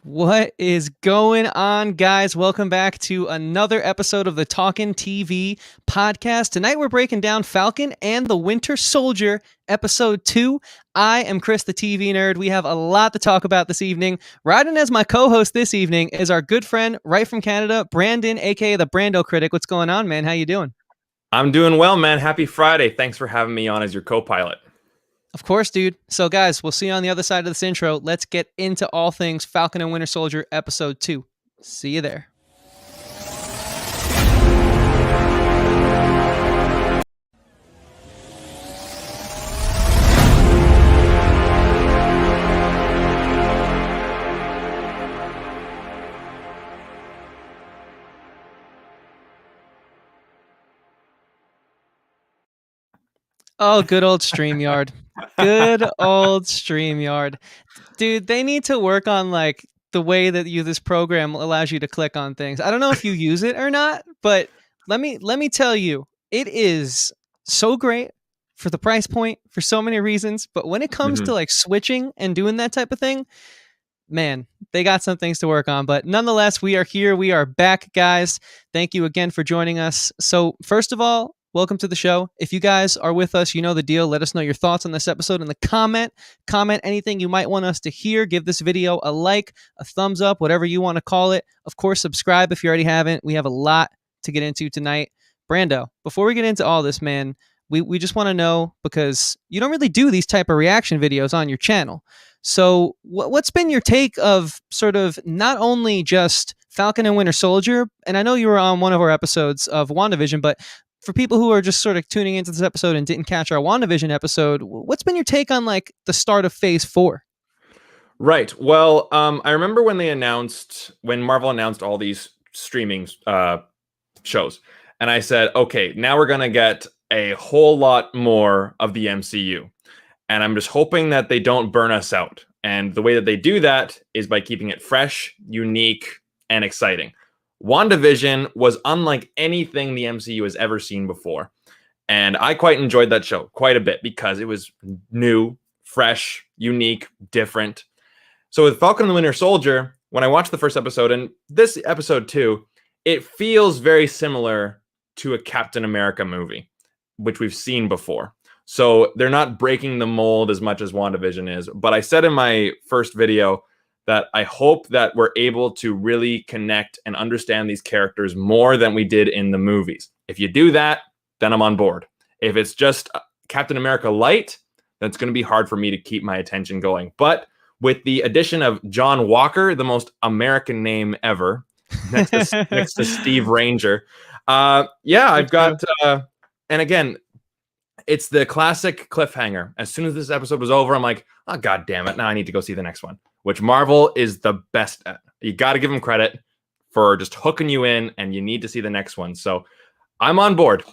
What is going on, guys? Welcome back to another episode of the Talkin' TV podcast. Tonight we're breaking down Falcon and the Winter Soldier, episode 2. I am Chris, the TV nerd. We have a lot to talk about this evening. Riding as my co-host this evening is our good friend right from Canada, Brandon, aka the Brandocritic. What's going on, man? How you doing? I'm doing well, man. Happy Friday. Thanks for having me on as your co-pilot. Of course, dude. So, guys, we'll see you on the other side of this intro. Let's get into all things Falcon and Winter Soldier, episode 2. See you there. Oh, good old StreamYard. Good old StreamYard. Dude, they need to work on like the way that this program allows you to click on things. I don't know if you use it or not, but let me tell you, it is so great for the price point for so many reasons, but when it comes to like switching and doing that type of thing, man, they got some things to work on. But nonetheless, we are here. We are back, guys. Thank you again for joining us. So first of all, welcome to the show. If you guys are with us, you know the deal. Let us know your thoughts on this episode in the comment. Comment anything you might want us to hear. Give this video a like, a thumbs up, whatever you want to call it. Of course, subscribe if you already haven't. We have a lot to get into tonight. Brando, before we get into all this, man, we just want to know, because you don't really do these type of reaction videos on your channel. So what's been your take of sort of not only just Falcon and Winter Soldier, and I know you were on one of our episodes of WandaVision, but for people who are just sort of tuning into this episode and didn't catch our WandaVision episode, what's been your take on like the start of Phase 4? Right. Well, I remember when Marvel announced all these streaming shows, and I said, okay, now we're going to get a whole lot more of the MCU. And I'm just hoping that they don't burn us out. And the way that they do that is by keeping it fresh, unique, and exciting. WandaVision was unlike anything the MCU has ever seen before. And I quite enjoyed that show quite a bit because it was new, fresh, unique, different. So with Falcon and the Winter Soldier, when I watched the first episode, and this episode too, it feels very similar to a Captain America movie, which we've seen before. So they're not breaking the mold as much as WandaVision is. But I said in my first video that I hope that we're able to really connect and understand these characters more than we did in the movies. If you do that, then I'm on board. If it's just Captain America light, that's going to be hard for me to keep my attention going. But with the addition of John Walker, the most American name ever, next to Steve Ranger, I've got, and again, it's the classic cliffhanger. As soon as this episode was over, I'm like, oh, God damn it. Now I need to go see the next one, which Marvel is the best at. You got to give them credit for just hooking you in, and you need to see the next one. So I'm on board.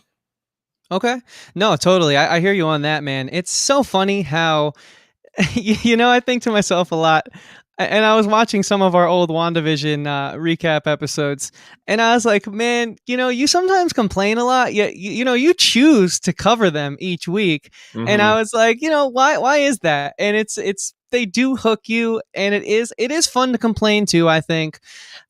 Okay. No, totally. I hear you on that, man. It's so funny how, I think to myself a lot, and I was watching some of our old WandaVision recap episodes, and I was like, man, you sometimes complain a lot, yet, you choose to cover them each week. Mm-hmm. And I was like, why is that? And it's they do hook you, and it is fun to complain to, I think.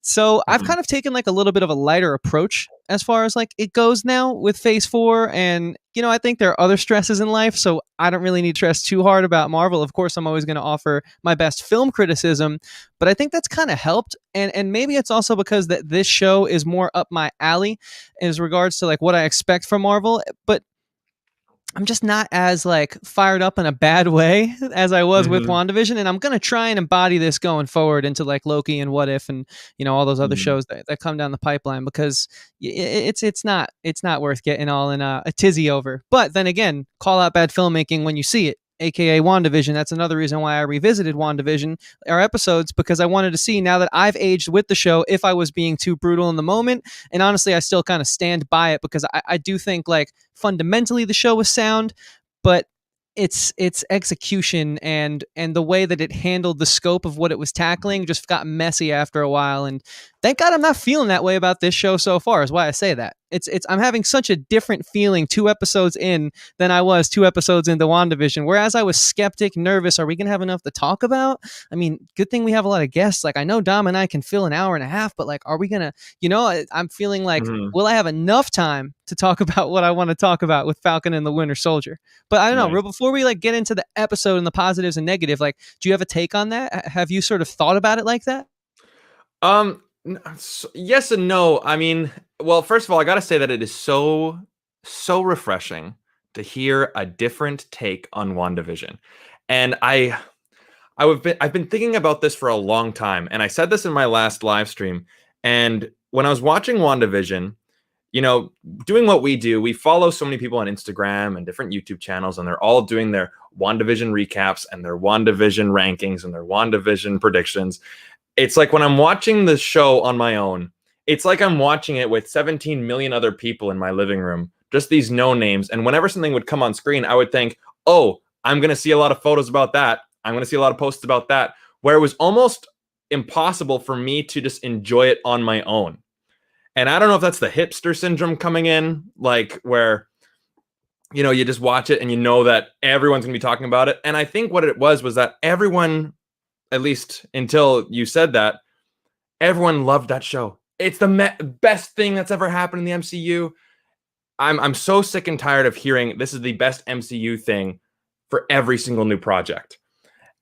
So I've kind of taken like a little bit of a lighter approach as far as like it goes now with Phase 4. And, I think there are other stresses in life, so I don't really need to stress too hard about Marvel. Of course, I'm always going to offer my best film criticism, but I think that's kind of helped. And maybe it's also because that this show is more up my alley as regards to like what I expect from Marvel. But I'm just not as like fired up in a bad way as I was with WandaVision, and I'm gonna try and embody this going forward into like Loki and What If and all those other shows that come down the pipeline, because it's not worth getting all in a tizzy over. But then again, call out bad filmmaking when you see it, aka WandaVision. That's another reason why I revisited WandaVision, our episodes, because I wanted to see, now that I've aged with the show, if I was being too brutal in the moment. And honestly, I still kind of stand by it, because I do think like fundamentally the show was sound, but its execution and the way that it handled the scope of what it was tackling just got messy after a while. And Thank God I'm not feeling that way about this show so far, is why I say that. It's I'm having such a different feeling 2 episodes in than I was 2 episodes into WandaVision. Whereas I was skeptic, nervous, are we gonna have enough to talk about? I mean, good thing we have a lot of guests. Like I know Dom and I can fill an hour and a half, but like, are we gonna, I'm feeling like, Mhm. will I have enough time to talk about what I want to talk about with Falcon and the Winter Soldier? But I don't know, Nice. real before we like get into the episode and the positives and negative, like, do you have a take on that? Have you sort of thought about it like that? Yes and no. I mean, well, first of all, I got to say that it is so refreshing to hear a different take on WandaVision. And I've been thinking about this for a long time, and I said this in my last live stream. And when I was watching WandaVision, you know, doing what we do, we follow so many people on Instagram and different YouTube channels, and they're all doing their WandaVision recaps and their WandaVision rankings and their WandaVision predictions. It's like when I'm watching the show on my own, it's like I'm watching it with 17 million other people in my living room, just these no names. And whenever something would come on screen, I would think, oh, I'm going to see a lot of photos about that. I'm going to see a lot of posts about that, where it was almost impossible for me to just enjoy it on my own. And I don't know if that's the hipster syndrome coming in, like where, you just watch it and you know that everyone's going to be talking about it. And I think what it was that everyone, at least until you said that, everyone loved that show. It's the best thing that's ever happened in the MCU. I'm so sick and tired of hearing this is the best MCU thing for every single new project.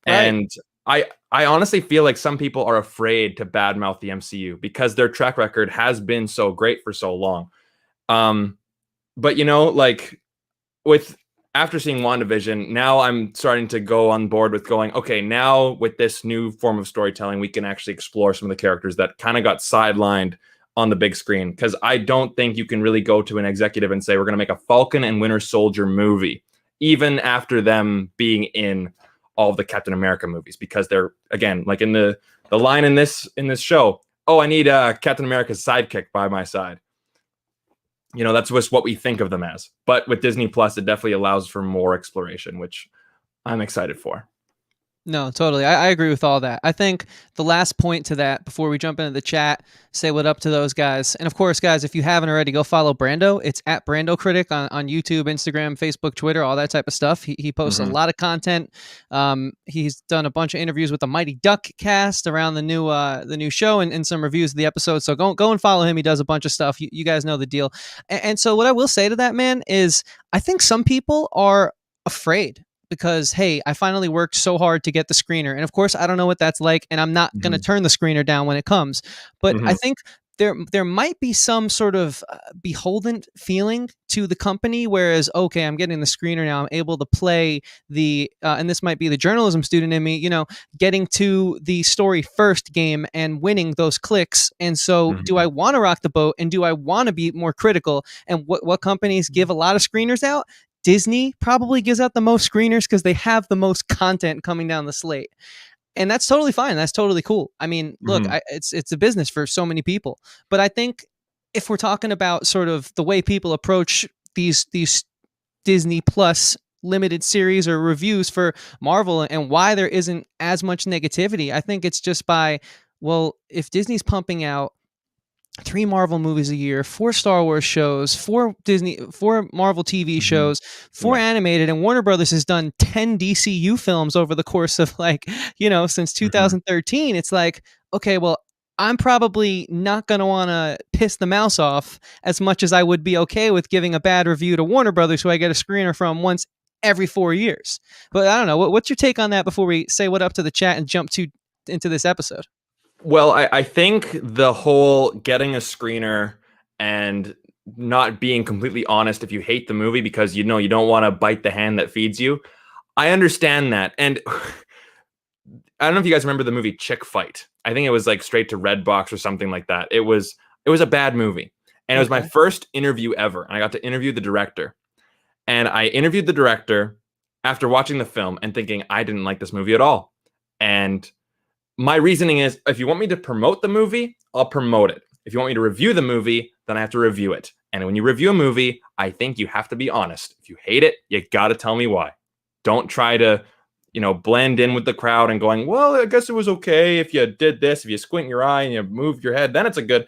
Right. And I honestly feel like some people are afraid to badmouth the MCU because their track record has been so great for so long. But like with after seeing WandaVision, now I'm starting to go on board with going, okay, now with this new form of storytelling, we can actually explore some of the characters that kind of got sidelined on the big screen. Because I don't think you can really go to an executive and say, we're going to make a Falcon and Winter Soldier movie, even after them being in all of the Captain America movies, because they're, again, like in the line in this show, oh, I need Captain America's sidekick by my side. That's just what we think of them as. But with Disney Plus, it definitely allows for more exploration, which I'm excited for. No, totally. I agree with all that. I think the last point to that before we jump into the chat, say what up to those guys. And of course, guys, if you haven't already, go follow Brando. It's at Brandocritic on YouTube, Instagram, Facebook, Twitter, all that type of stuff. He posts a Mm-hmm. lot of content. He's done a bunch of interviews with the Mighty Duck cast around the new show and some reviews of the episodes. So go and follow him. He does a bunch of stuff. You guys know the deal. And so what I will say to that, man, is I think some people are afraid because hey, I finally worked so hard to get the screener, and of course I don't know what that's like, and I'm not going to Mm-hmm. turn the screener down when it comes. But I Mm-hmm. think there might be some sort of beholden feeling to the company, whereas okay, I'm getting the screener now, I'm able to play the and this might be the journalism student in me, getting to the story first game and winning those clicks. And so do Mm-hmm. I want to rock the boat, and do I want to be more critical? And what companies give a lot of screeners out? Disney probably gives out the most screeners because they have the most content coming down the slate. And that's totally fine. That's totally cool. I mean, look, Mm-hmm. it's a business for so many people. But I think if we're talking about sort of the way people approach these Disney Plus limited series or reviews for Marvel and why there isn't as much negativity, I think it's just by, well, if Disney's pumping out 3 Marvel movies a year, 4 Star Wars shows, 4 Marvel TV Mm-hmm. shows, four Yeah. animated, and Warner Brothers has done 10 DCU films over the course of since Mm-hmm. 2013. It's like, okay, well, I'm probably not going to want to piss the mouse off as much as I would be okay with giving a bad review to Warner Brothers, who I get a screener from once every 4 years. But I don't know. What's your take on that before we say what up to the chat and jump into this episode? Well, I think the whole getting a screener and not being completely honest if you hate the movie because you don't want to bite the hand that feeds you. I understand that. And I don't know if you guys remember the movie Chick Fight. I think it was like straight to Redbox or something like that. It was a bad movie. And it was my Okay. first interview ever. And I got to interview the director. And I interviewed the director after watching the film and thinking I didn't like this movie at all. And my reasoning is if you want me to promote the movie, I'll promote it. If you want me to review the movie, then I have to review it. And when you review a movie, I think you have to be honest. If you hate it, you got to tell me why. Don't try to, blend in with the crowd and going, well, I guess it was okay if you did this, if you squint your eye and you move your head, then it's a good.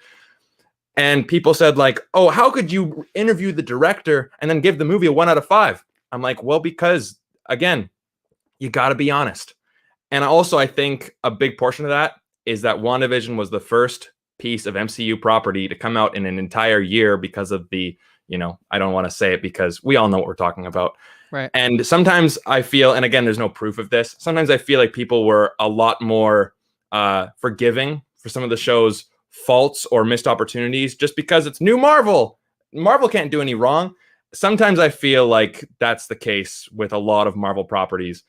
And people said like, oh, how could you interview the director and then give the movie a 1 out of 5? I'm like, well, because again, you got to be honest. And also, I think a big portion of that is that WandaVision was the first piece of MCU property to come out in an entire year because of the, I don't want to say it because we all know what we're talking about. Right. And sometimes I feel, and again, there's no proof of this, sometimes I feel like people were a lot more forgiving for some of the show's faults or missed opportunities just because it's new Marvel. Marvel can't do any wrong. Sometimes I feel like that's the case with a lot of Marvel properties.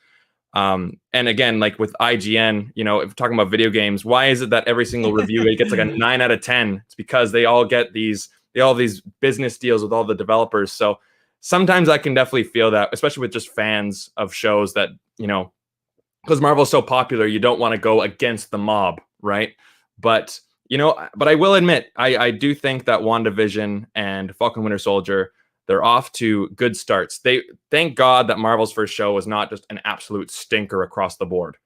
And again, like with IGN, if talking about video games, why is it that every single review it gets like a 9 out of 10? It's because they all get these business deals with all the developers. So sometimes I can definitely feel that, especially with just fans of shows that, because Marvel's so popular, you don't want to go against the mob, right? But I will admit, I do think that WandaVision and Falcon Winter Soldier, they're off to good starts. Thank God that Marvel's first show was not just an absolute stinker across the board.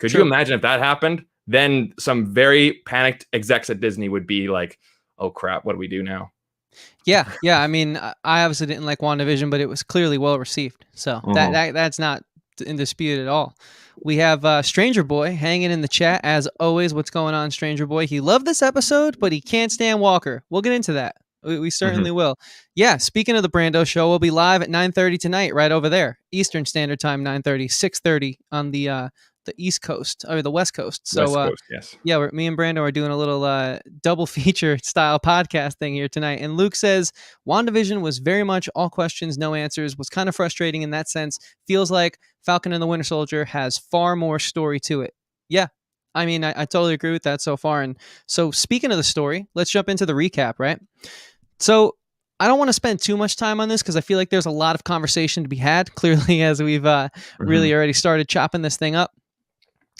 Could you imagine if that happened? Then some very panicked execs at Disney would be like, oh crap, what do we do now? Yeah. I mean, I obviously didn't like WandaVision, but it was clearly well received. So that's not in dispute at all. We have Stranger Boy hanging in the chat as always. What's going on, Stranger Boy? He loved this episode, but he can't stand Walker. We'll get into that. We certainly will. Yeah, speaking of the Brando show, we'll be live at 9:30 tonight, right over there. Eastern Standard Time, 9:30, 6:30 on the East Coast, or the West Coast. So, West Coast, yes. Yeah, me and Brando are doing a little double feature style podcast thing here tonight. And Luke says, WandaVision was very much all questions, no answers, was kind of frustrating in that sense. Feels like Falcon and the Winter Soldier has far more story to it. Yeah, I mean, I totally agree with that so far. And so speaking of the story, let's jump into the recap, right? So I don't want to spend too much time on this because I feel like there's a lot of conversation to be had, clearly, as we've really already started chopping this thing up.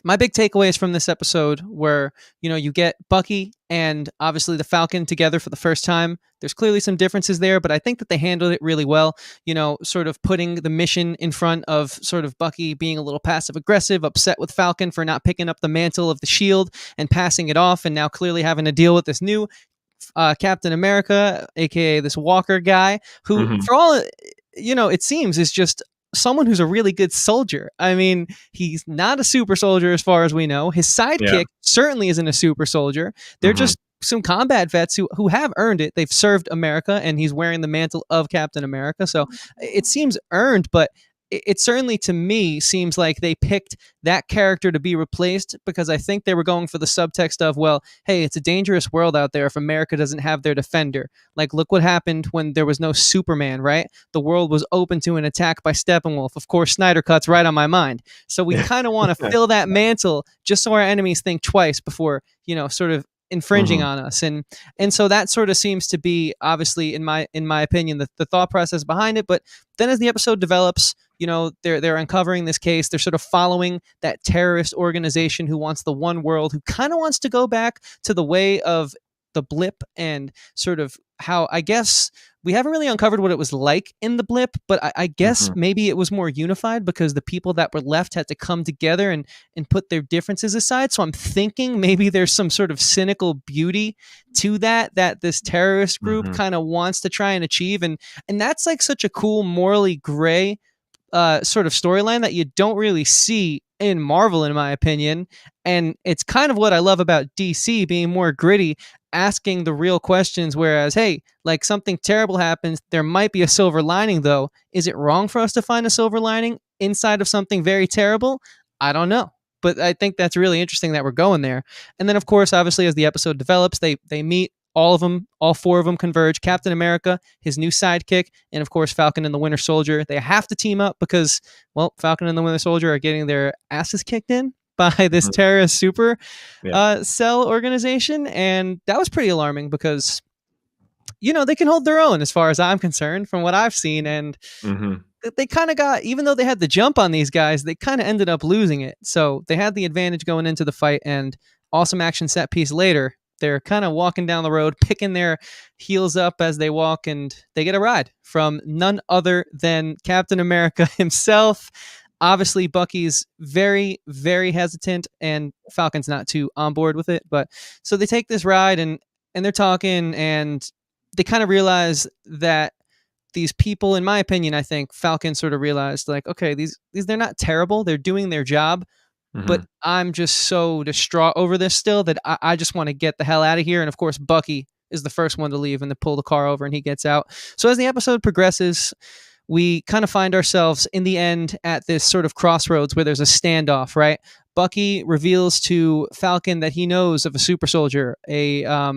My big takeaways from this episode were, you get Bucky and obviously the Falcon together for the first time. There's clearly some differences there, but I think that they handled it really well, sort of putting the mission in front of sort of Bucky being a little passive aggressive, upset with Falcon for not picking up the mantle of the shield and passing it off, and now clearly having to deal with this new Captain America, aka this Walker guy, who, for all it seems, is just someone who's a really good soldier. I mean, he's not a super soldier as far as we know. His sidekick certainly isn't a super soldier. They're just some combat vets who have earned it. They've served America, and he's wearing the mantle of Captain America. So it seems earned, but it certainly, to me, seems like they picked that character to be replaced because I think they were going for the subtext of, well, hey, it's a dangerous world out there if America doesn't have their defender. Like, look what happened when there was no Superman, right? The world was open to an attack by Steppenwolf. Of course, Snyder Cut's right on my mind. So we kind of want to fill that mantle just so our enemies think twice before, sort of infringing on us. And so that sort of seems to be, obviously, in my opinion, the thought process behind it. But then as the episode develops, they're uncovering this case. They're sort of following that terrorist organization who wants the one world, who kind of wants to go back to the way of the blip and sort of how, I guess, we haven't really uncovered what it was like in the blip, but I guess maybe it was more unified because the people that were left had to come together and put their differences aside. So I'm thinking maybe there's some sort of cynical beauty to that this terrorist group kind of wants to try and achieve. And that's like such a cool, morally gray sort of storyline that you don't really see in Marvel, in my opinion. And it's kind of what I love about DC being more gritty, asking the real questions, whereas, hey, like something terrible happens, there might be a silver lining, though. Is it wrong for us to find a silver lining inside of something very terrible? I don't know. But I think that's really interesting that we're going there. And then, of course, obviously, as the episode develops, they meet. All of them, all four of them converge. Captain America, his new sidekick, and of course Falcon and the Winter Soldier. They have to team up because, well, Falcon and the Winter Soldier are getting their asses kicked in by this terrorist super cell organization. And that was pretty alarming because, they can hold their own as far as I'm concerned from what I've seen. And they kind of got, even though they had the jump on these guys, they kind of ended up losing it. So they had the advantage going into the fight, and awesome action set piece later. They're kind of walking down the road, picking their heels up as they walk, and they get a ride from none other than Captain America himself. Obviously, Bucky's very, very hesitant, and Falcon's not too on board with it. But so they take this ride, and they're talking, and they kind of realize that these people, in my opinion, I think Falcon sort of realized, like, okay, these they're not terrible. They're doing their job, but Hmm. I'm just so distraught over this still that I just want to get the hell out of here. And of course, Bucky is the first one to leave and to pull the car over, and he gets out. So as the episode progresses, we kind of find ourselves in the end at this sort of crossroads where there's a standoff, right? Bucky reveals to Falcon that he knows of a super soldier, a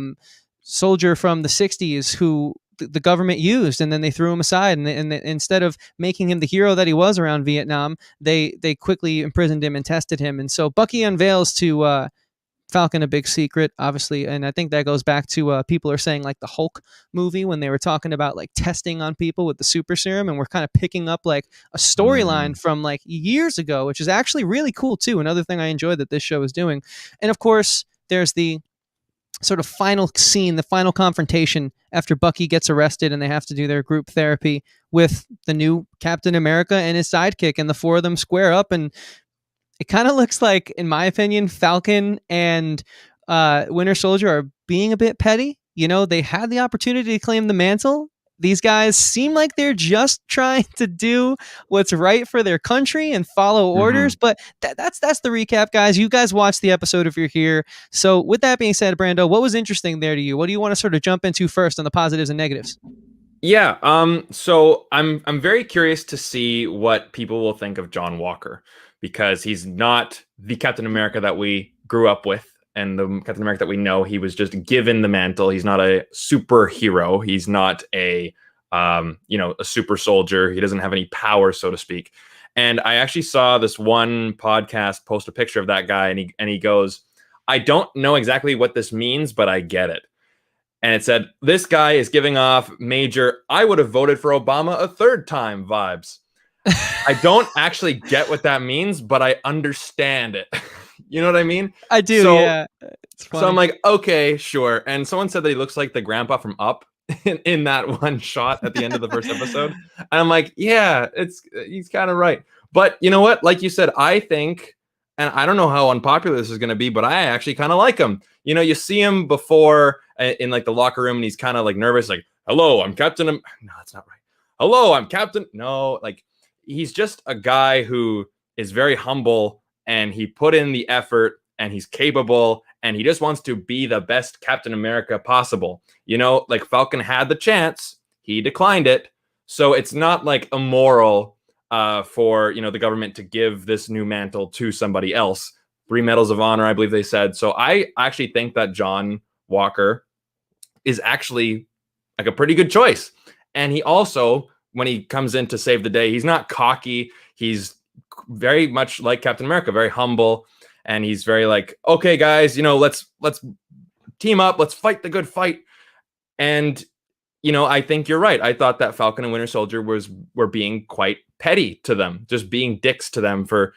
soldier from the 60s who the government used, and then they threw him aside, and instead of making him the hero that he was around Vietnam, they quickly imprisoned him and tested him. And so Bucky unveils to Falcon a big secret, obviously, and I think that goes back to people are saying like the Hulk movie when they were talking about like testing on people with the super serum, and we're kind of picking up like a storyline from like years ago, which is actually really cool too. Another thing I enjoy that this show is doing, and of course, there's the sort of final scene, the final confrontation after Bucky gets arrested and they have to do their group therapy with the new Captain America and his sidekick, and the four of them square up, and it kind of looks like, in my opinion, Falcon and Winter Soldier are being a bit petty. You know, they had the opportunity to claim the mantle. These guys seem like they're just trying to do what's right for their country and follow Hmm. orders. But that's the recap, guys. You guys watched the episode if you're here. So with that being said, Brando, what was interesting there to you? What do you want to sort of jump into first on the positives and negatives? Yeah, so I'm very curious to see what people will think of John Walker, because he's not the Captain America that we grew up with and the Captain America that we know. He was just given the mantle. He's not a superhero. He's not a super soldier. He doesn't have any power, so to speak. And I actually saw this one podcast post a picture of that guy, and he goes, "I don't know exactly what this means, but I get it." And it said, "This guy is giving off major, I would have voted for Obama a third time vibes." I don't actually get what that means, but I understand it. You know what I mean? I do, So, yeah. It's so I'm funny. like, okay, sure. And someone said that he looks like the grandpa from Up in that one shot at the end of the first episode. And I'm like, yeah, he's kind of right. But you know what? Like you said, I think, and I don't know how unpopular this is going to be, but I actually kind of like him. You know, you see him before in like the locker room, and he's kind of like nervous, like, "Hello, I'm Captain." No, that's not right. "Hello, I'm Captain." No, like he's just a guy who is very humble, and he put in the effort, and he's capable, and he just wants to be the best Captain America possible. You know, like Falcon had the chance, he declined it. So it's not like immoral for the government to give this new mantle to somebody else. 3 medals of honor, I believe they said. So I actually think that John Walker is actually like a pretty good choice. And he also, when he comes in to save the day, he's not cocky. He's very much like Captain America, very humble, and he's very like, "Okay, guys, let's team up, let's fight the good fight." And I think you're right. I thought that Falcon and Winter Soldier were being quite petty to them, just being dicks to them for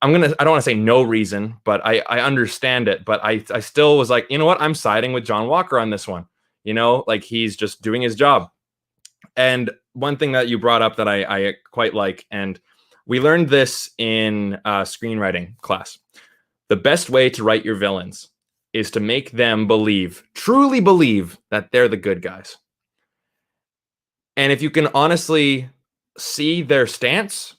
I don't want to say no reason, but I understand it. But I still was like, you know what? I'm siding with John Walker on this one. Like he's just doing his job. And one thing that you brought up that I quite like, and we learned this in screenwriting class. The best way to write your villains is to make them truly believe that they're the good guys. And if you can honestly see their stance,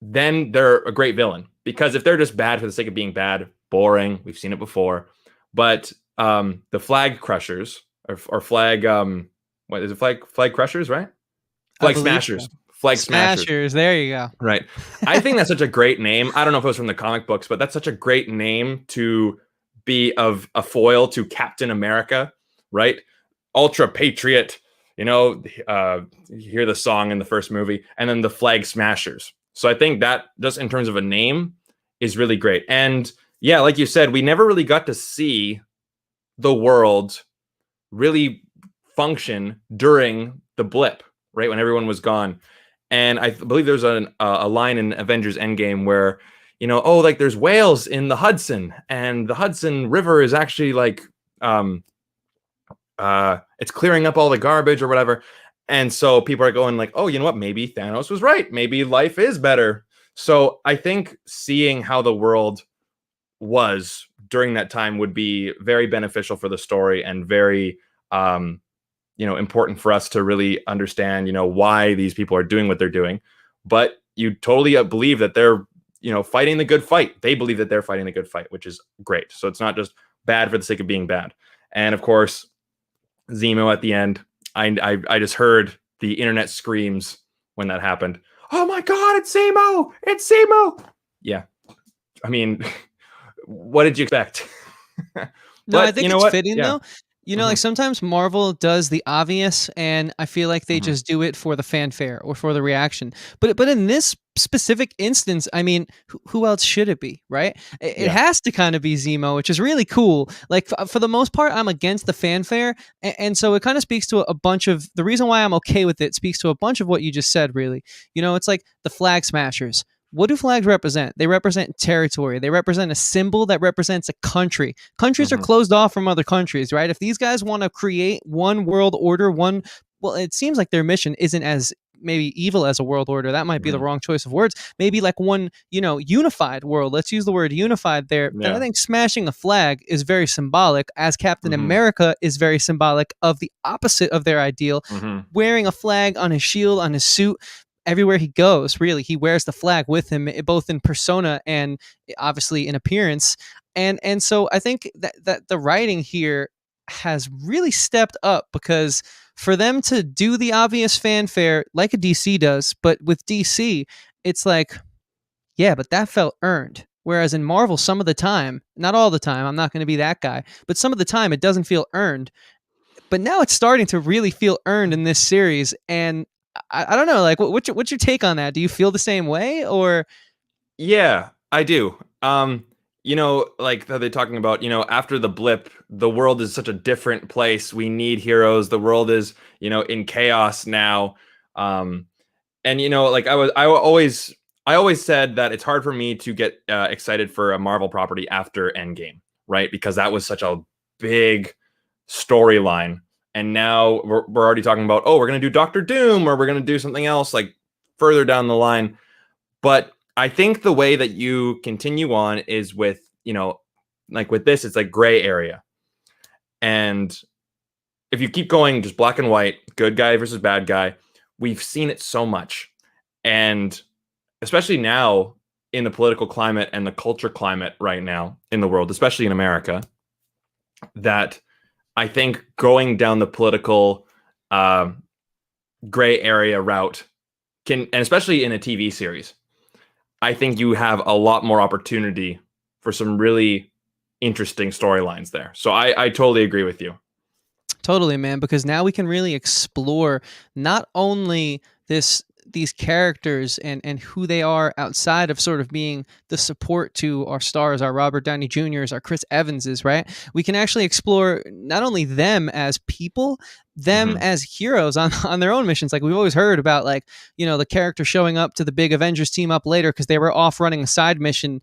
then they're a great villain. Because if they're just bad for the sake of being bad, boring, we've seen it before. But the flag crushers or flag, what is it? Flag crushers, right? I Flag believe smashers. so. Flag smashers. Smashers, there you go. Right. I think that's such a great name. I don't know if it was from the comic books, but that's such a great name to be of a foil to Captain America, right? Ultra patriot, you hear the song in the first movie, and then the Flag Smashers. So I think that just in terms of a name is really great. And yeah, like you said, we never really got to see the world really function during the blip, right? When everyone was gone. And I believe there's a line in Avengers Endgame where, like there's whales in the Hudson, and the Hudson River is actually like, it's clearing up all the garbage or whatever. And so people are going like, oh, you know what? Maybe Thanos was right. Maybe life is better. So I think seeing how the world was during that time would be very beneficial for the story and very important for us to really understand why these people are doing what they're doing. But you totally believe that they're fighting the good fight. They believe that they're fighting the good fight, which is great. So it's not just bad for the sake of being bad. And of course, Zemo at the end, I just heard the internet screams when that happened. Oh my god, it's Zemo! It's Zemo! Yeah, I mean, what did you expect? No, I But you think know it's what? fitting Yeah. though. Like Mhm. sometimes Marvel does the obvious, and I feel like they Mhm. just do it for the fanfare or for the reaction. But in this specific instance, I mean, who else should it be, right? It Yeah. has to kind of be Zemo, which is really cool. Like for the most part, I'm against the fanfare, and so it kind of speaks to a bunch of the reason why I'm okay with it. Speaks to a bunch of what you just said. Really, it's like the flag smashers. What do flags represent? They represent territory. They represent a symbol that represents a country. Countries are Mhm. closed off from other countries, right? If these guys want to create one world order, well, it seems like their mission isn't as maybe evil as a world order. That might be the Mhm. wrong choice of words. Maybe like one, unified world. Let's use the word unified there. Then I Yeah. think smashing a flag is very symbolic, as Captain Mhm. America is very symbolic of the opposite of their ideal. Mhm. Wearing a flag on his shield, on his suit, everywhere he goes, really, he wears the flag with him, both in persona and obviously in appearance. And so I think that the writing here has really stepped up, because for them to do the obvious fanfare like a DC does, but with DC, it's like, yeah, but that felt earned. Whereas in Marvel, some of the time, not all the time, I'm not going to be that guy, but some of the time it doesn't feel earned. But now it's starting to really feel earned in this series, and I don't know, like, what's your take on that? Do you feel the same way, or Yeah, I do. Like how they're talking about, after the blip, the world is such a different place. We need heroes. The world is, in chaos now. Um, and like I always said that it's hard for me to get excited for a Marvel property after Endgame, right? Because that was such a big storyline. And now we're already talking about, oh, we're going to do Doctor Doom, or we're going to do something else like further down the line. But I think the way that you continue on is with, like with this, it's like gray area. And if you keep going just black and white, good guy versus bad guy, we've seen it so much. And especially now in the political climate and the culture climate right now in the world, especially in America, that I think going down the political uh, gray area route can, and especially in a TV series, I think you have a lot more opportunity for some really interesting storylines there. So I totally agree with you. totally, man, because now we can really explore not only these characters and who they are outside of sort of being the support to our stars, our Robert Downey Jr.'s, our Chris Evanses, right? We can actually explore not only them as people, them Mm-hmm. as heroes on on their own missions. Like we've always heard about, like, the character showing up to the big Avengers team up later because they were off running a side mission,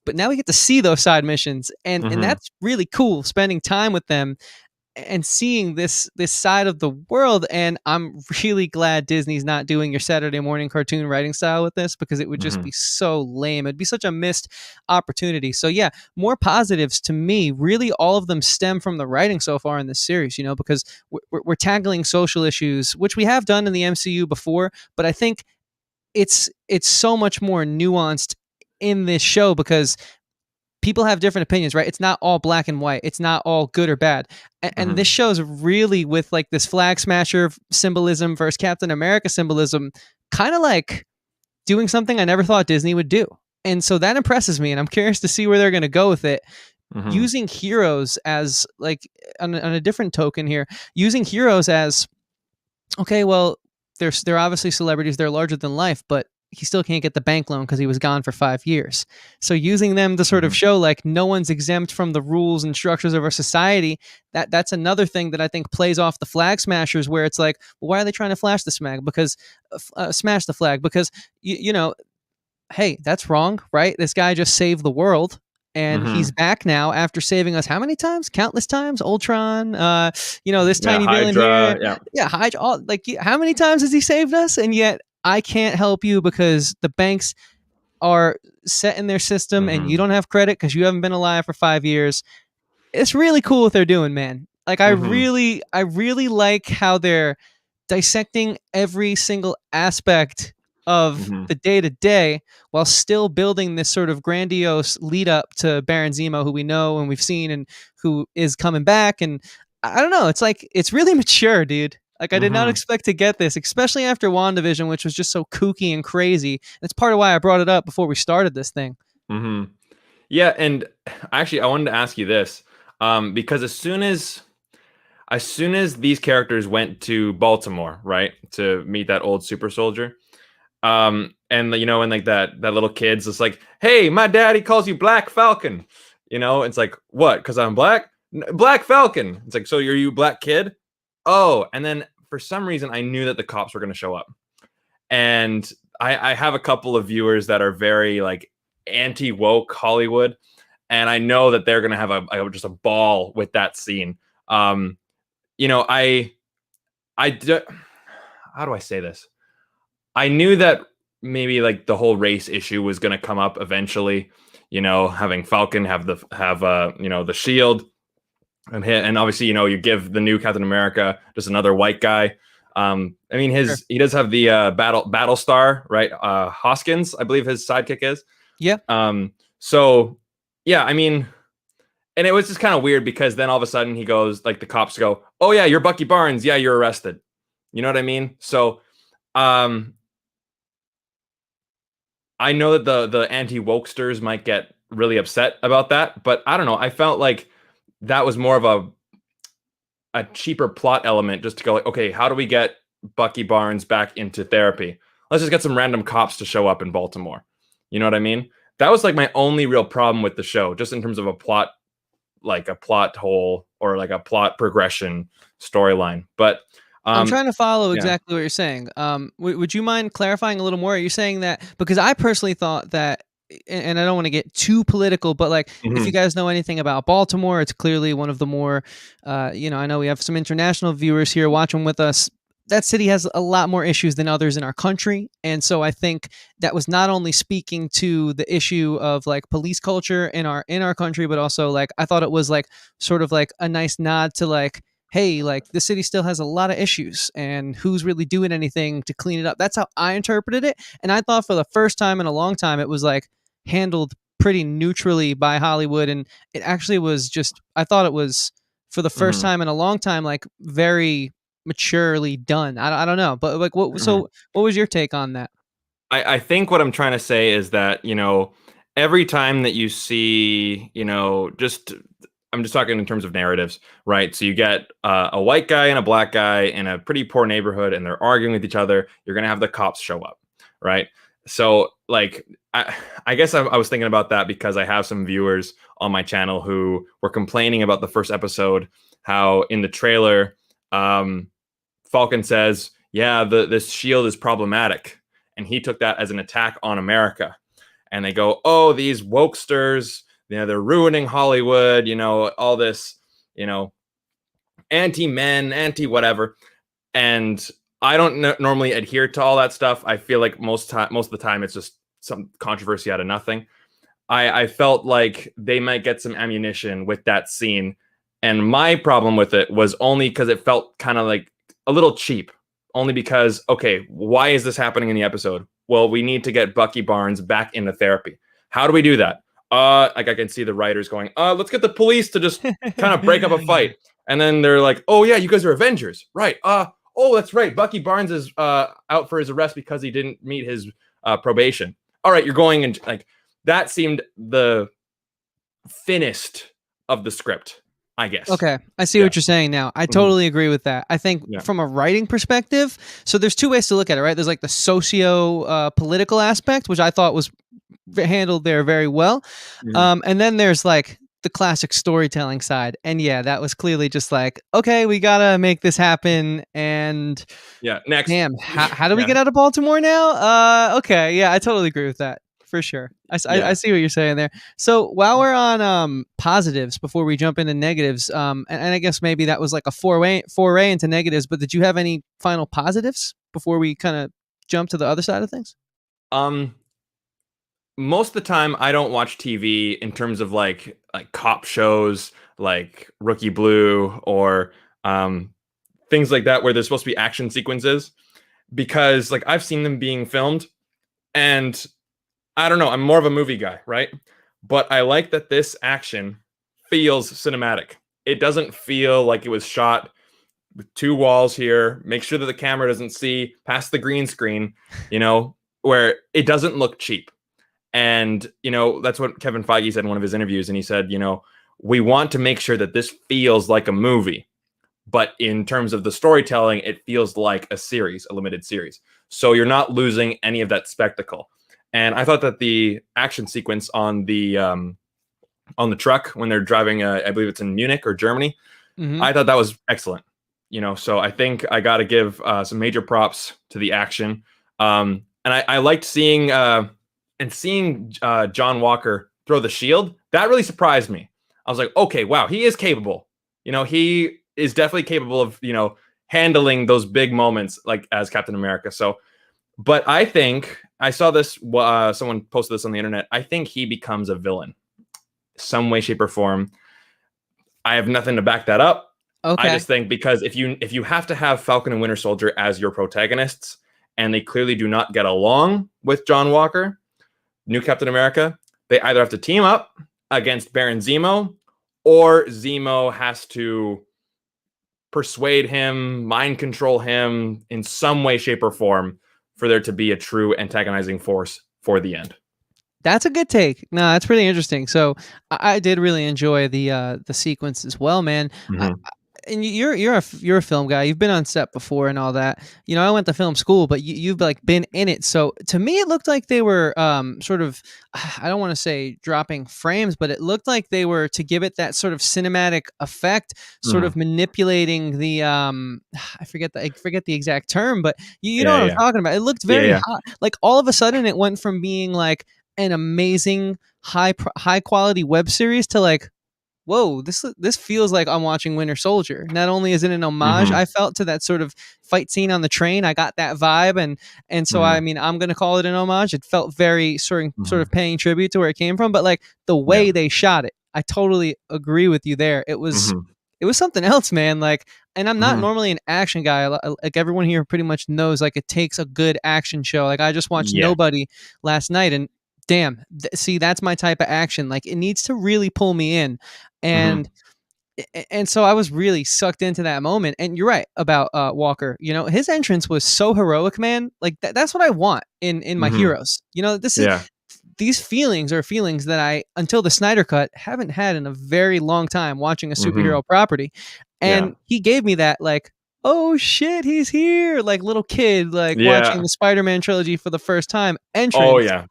but now we get to see those side missions, and Mm-hmm. that's really cool, spending time with them and seeing this side of the world. And I'm really glad Disney's not doing your Saturday morning cartoon writing style with this, because it would just Mm-hmm. be so lame. It'd be such a missed opportunity. So yeah, more positives to me. Really, all of them stem from the writing so far in this series, because we're tackling social issues, which we have done in the MCU before, but I think it's so much more nuanced in this show, because people have different opinions, right? It's not all black and white. It's not all good or bad. And Mm-hmm. this shows really with like this flag smasher symbolism versus Captain America symbolism, kind of like doing something I never thought Disney would do. And so that impresses me, and I'm curious to see where they're going to go with it. Mm-hmm. Using heroes as like on a different token here, using heroes as, okay, well, they're obviously celebrities, they're larger than life, but he still can't get the bank loan because he was gone for 5 years. So using them to sort of Mm-hmm. show like no one's exempt from the rules and structures of our society, that's another thing that I think plays off the flag smashers, where it's like, well, why are they trying to flash the flag? Because smash the flag because hey, that's wrong, right? This guy just saved the world. and he's Mhm. back now after saving us how many times? Countless times. Ultron, this Yeah, tiny villain here. Hydra, yeah. Yeah, Hydra. How many times has he saved us? And yet I can't help you because the banks are set in their system, and you Mhm. don't have credit because you haven't been alive for 5 years. It's really cool what they're doing, man. Like Mhm. I really like how they're dissecting every single aspect of Mhm. the day to day while still building this sort of grandiose lead up to Baron Zemo, who we know and we've seen and who is coming back. And I don't know, it's like it's really mature, dude. Like I did not Mhm. expect to get this, especially after WandaVision, which was just so kooky and crazy. That's part of why I brought it up before we started this thing. Mhm. Yeah, and actually, I wanted to ask you this, because as soon as these characters went to Baltimore, right, to meet that old super soldier, and and like that little kid's just like, "Hey, my daddy calls you Black Falcon," it's like, "What? Because I'm black? Black Falcon." It's like, "So you're you black kid?" Oh, and then for some reason, I knew that the cops were going to show up, and I have a couple of viewers that are very like anti woke Hollywood, and I know that they're gonna have just a ball with that scene. Um, you know, I do, how do I say this? I knew that maybe like the whole race issue was gonna come up eventually. Having Falcon have the shield and obviously you give the new Captain America just another white guy. I mean Sure. he does have the battle star, right? Hoskins, I believe his sidekick is. Yeah. So yeah, I mean, and it was just kind of weird because then all of a sudden he goes, like the cops go, "Oh yeah, you're Bucky Barnes. Yeah, you're arrested." You know what I mean? So um, I know that the anti wokesters might get really upset about that, but I don't know. I felt like that was more of a cheaper plot element just to go like, okay, how do we get Bucky Barnes back into therapy? Let's just get some random cops to show up in Baltimore. You know what I mean? That was like my only real problem with the show, just in terms of a plot hole or like a plot progression storyline. But I'm um, trying to follow yeah. exactly what you're saying. Would you mind clarifying a little more? Are you saying that because I personally thought that, and I don't want to get too political, but like if you Mhm. guys know anything about Baltimore, it's clearly one of the more, I know we have some international viewers here watching with us. That city has a lot more issues than others in our country, and so I think that was not only speaking to the issue of like police culture in our country, but also like I thought it was like sort of like a nice nod to like, hey, like the city still has a lot of issues and who's really doing anything to clean it up. That's how I interpreted it. And I thought for the first time in a long time, it was like handled pretty neutrally by Hollywood. And it actually was just, I thought it was for the first Mhm. time in a long time, like very maturely done. I don't know. But like, Mhm. what was your take on that? I think what I'm trying to say is that, every time that you see, I'm just talking in terms of narratives, right? So you get a white guy and a black guy in a pretty poor neighborhood and they're arguing with each other. You're going to have the cops show up, right? So, like, I guess I was thinking about that because I have some viewers on my channel who were complaining about the first episode, how in the trailer, um, Falcon says, "Yeah, this shield is problematic," and he took that as an attack on America. And they go, "Oh, these wokesters, they're ruining Hollywood. All this, you know, anti-men, anti-whatever." And I don't normally adhere to all that stuff. I feel like most of the time, it's just some controversy out of nothing. I felt like they might get some ammunition with that scene. And my problem with it was only because it felt kind of like a little cheap. Only because, okay, why is this happening in the episode? Well, we need to get Bucky Barnes back into therapy. How do we do that? Like I can see the writers going, let's get the police to just kind of break up a fight. And then they're like, oh yeah, you guys are Avengers. Right. Oh, that's right. Bucky Barnes is out for his arrest because he didn't meet his probation. All right, you're going and like that seemed the thinnest of the script, I guess. Okay, I see Yeah. what you're saying now. I Mhm. totally agree with that. I think Yeah. from a writing perspective, so there's two ways to look at it, right? There's like the socio political aspect, which I thought was handled there very well, Mhm. and then there's like the classic storytelling side. And yeah, that was clearly just like, okay, we gotta make this happen. And Yeah. Next. damn, how do we Yeah. get out of Baltimore now? Okay, yeah, I totally agree with that. for sure. I Yeah. see what you're saying there. So while we're on positives, before we jump into negatives, and I guess maybe that was like a foray into negatives. But did you have any final positives before we kind of jump to the other side of things? Um, Most of the time I don't watch TV in terms of like cop shows like Rookie Blue or things like that where there's supposed to be action sequences because like I've seen them being filmed and I don't know, I'm more of a movie guy, right? But I like that this action feels cinematic. It doesn't feel like it was shot with two walls here, make sure that the camera doesn't see past the green screen, where it doesn't look cheap. And, that's what Kevin Feige said in one of his interviews. And he said, we want to make sure that this feels like a movie. But in terms of the storytelling, it feels like a series, a limited series. So you're not losing any of that spectacle. And I thought that the action sequence on the truck when they're driving, I believe it's in Munich or Germany, Mm-hmm. I thought that was excellent. So I think I got to give some major props to the action. And I liked seeing John Walker throw the shield. That really surprised me. I was like, okay, wow, he is capable. He is definitely capable of, handling those big moments like as Captain America. So, but I think I saw this, someone posted this on the internet. I think he becomes a villain some way, shape or form. I have nothing to back that up. I Okay. just think because if you have to have Falcon and Winter Soldier as your protagonists and they clearly do not get along with John Walker, new Captain America, they either have to team up against Baron Zemo or Zemo has to persuade him, mind control him in some way, shape, or form for there to be a true antagonizing force for the end. That's a good take. No, that's pretty interesting. So I did really enjoy the sequence as well, man. I, Mm-hmm. and you're a film guy. You've been on set before and all that. I went to film school, but you've like been in it. So to me, it looked like they were sort of, I don't want to say dropping frames, but it looked like they were to give it that sort of cinematic effect, sort Mm-hmm. of manipulating the I forget the exact term, but you know Yeah, what I'm yeah, talking about. It looked yeah, very yeah. hot. Like all of a sudden, it went from being like an amazing high quality web series to like, whoa, this feels like I'm watching Winter Soldier. Not only is it an homage, Mm-hmm. I felt to that sort of fight scene on the train. I got that vibe, and so I Mm-hmm. mean, I'm gonna call it an homage. It felt very sort Mm-hmm. of paying tribute to where it came from, but like the Yeah. way they shot it, I totally agree with you there. Mm-hmm. It was something else, man. Like, and I'm not Mm-hmm. normally an action guy. Like everyone here pretty much knows, like it takes a good action show. Like I just watched Yeah. Nobody last night, and damn, see, that's my type of action. Like it needs to really pull me in, Mm-hmm. and so I was really sucked into that moment. And you're right about Walker. His entrance was so heroic, man. Like that's what I want in my Mm-hmm. heroes. Yeah. These feelings are feelings that I, until the Snyder Cut, haven't had in a very long time watching a Mm-hmm. superhero property. Yeah. And he gave me that, like, oh shit, he's here, like little kid, like watching Yeah. the Spider-Man trilogy for the first time Oh entrance. yeah.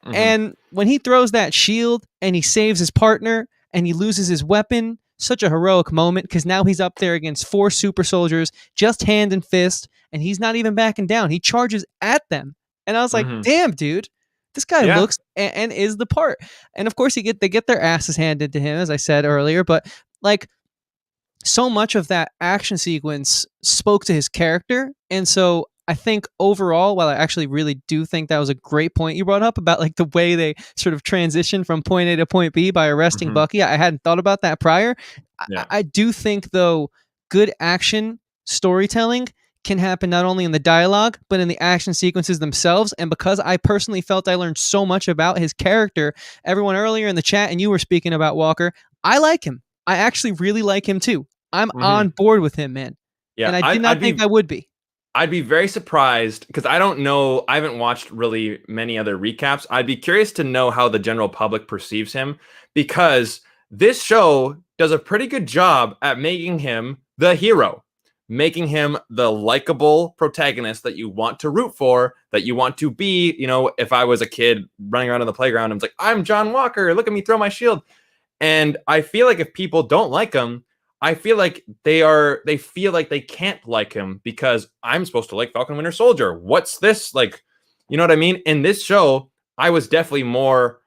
Mm-hmm. And when he throws that shield and he saves his partner and he loses his weapon, such a heroic moment because now he's up there against four super soldiers, just hand and fist, and he's not even backing down. He charges at them. And I was like, Mm-hmm. damn, dude, this guy Yeah. looks and is the part. And of course, they get their asses handed to him, as I said earlier, but like so much of that action sequence spoke to his character. And so I think overall, while I actually really do think that was a great point you brought up about like the way they sort of transition from point A to point B by arresting Mm-hmm. Bucky, I hadn't thought about that prior. Yeah. I do think, though, good action storytelling can happen not only in the dialogue, but in the action sequences themselves. And because I personally felt I learned so much about his character, everyone earlier in the chat, and you were speaking about Walker, I like him. I actually really like him too. I'm Mm-hmm. on board with him, man. Yeah. And I did I'd not I'd think be I would be. I'd be very surprised because I don't know. I haven't watched really many other recaps. I'd be curious to know how the general public perceives him because this show does a pretty good job at making him the hero, making him the likable protagonist that you want to root for, that you want to be. If I was a kid running around on the playground, I'm like, I'm John Walker. Look at me throw my shield. And I feel like if people don't like him, I feel like they feel like they can't like him because I'm supposed to like Falcon Winter Soldier. What's this like? You know what I mean? In this show, I was definitely more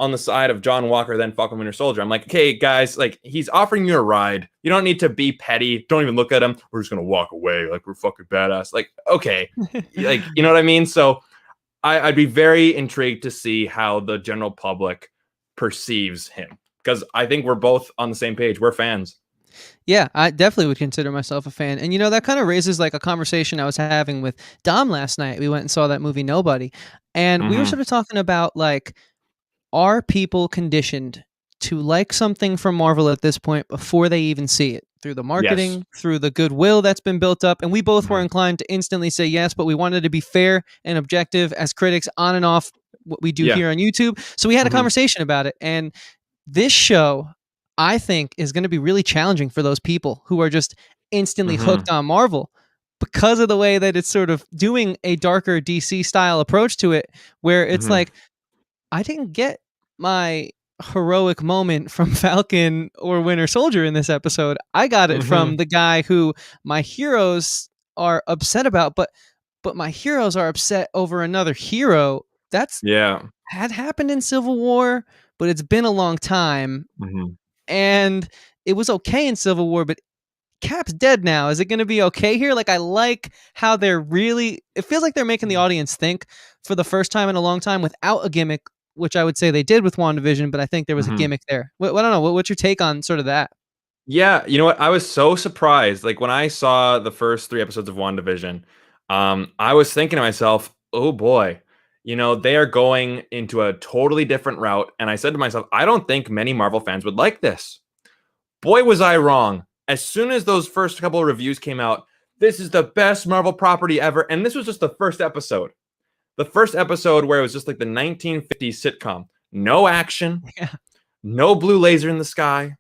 on the side of John Walker than Falcon Winter Soldier. I'm like, okay, guys, like he's offering you a ride. You don't need to be petty. Don't even look at him. We're just gonna walk away like we're fucking badass. Like, okay, like you know what I mean? So I'd be very intrigued to see how the general public perceives him because I think we're both on the same page. We're fans. Yeah, I definitely would consider myself a fan. And that kind of raises like a conversation I was having with Dom last night. We went and saw that movie Nobody. And we were Mm-hmm. sort of talking about like, are people conditioned to like something from Marvel at this point before they even see it? Through the Yes. marketing, through the goodwill that's been built up. And we both were Mm-hmm. inclined to instantly say yes, but we wanted to be fair and objective as critics on and off what we do Yeah. here on YouTube. So we had a Mm-hmm. conversation about it. And this show, I think, is going to be really challenging for those people who are just instantly Mm-hmm. hooked on Marvel because of the way that it's sort of doing a darker DC style approach to it, where it's Mm-hmm. like, I didn't get my heroic moment from Falcon or Winter Soldier in this episode. I got it Mm-hmm. from the guy who my heroes are upset about, but my heroes are upset over another hero. That's Yeah. had happened in Civil War, but it's been a long time, Mm-hmm. and it was okay in Civil War, but Cap's dead now. Is it going to be okay here? Like, I like how they're really, it feels like they're making the audience think for the first time in a long time without a gimmick, which I would say they did with WandaVision, but I think there was a Mm-hmm. gimmick there. I don't know. What's your take on sort of that? Yeah, you know what? I was so surprised. Like when I saw the first 3 episodes of WandaVision, I was thinking to myself, oh boy, they are going into a totally different route. And I said to myself, I don't think many Marvel fans would like this. Boy, was I wrong. As soon as those first couple of reviews came out, this is the best Marvel property ever. And this was just the first episode. The first episode where it was just like the 1950s sitcom. No action, Yeah. no blue laser in the sky,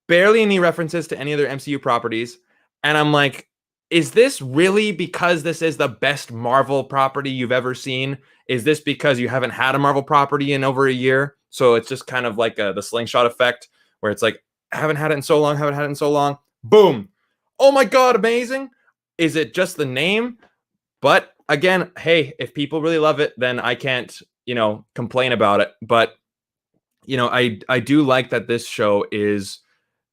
barely any references to any other MCU properties. And I'm like, is this really because this is the best Marvel property you've ever seen? Is this because you haven't had a Marvel property in over a year? So it's just kind of like the slingshot effect where it's like, haven't had it in so long, haven't had it in so long. Boom. Oh my God, amazing. Is it just the name? But again, hey, if people really love it, then I can't, complain about it. But, I do like that this show is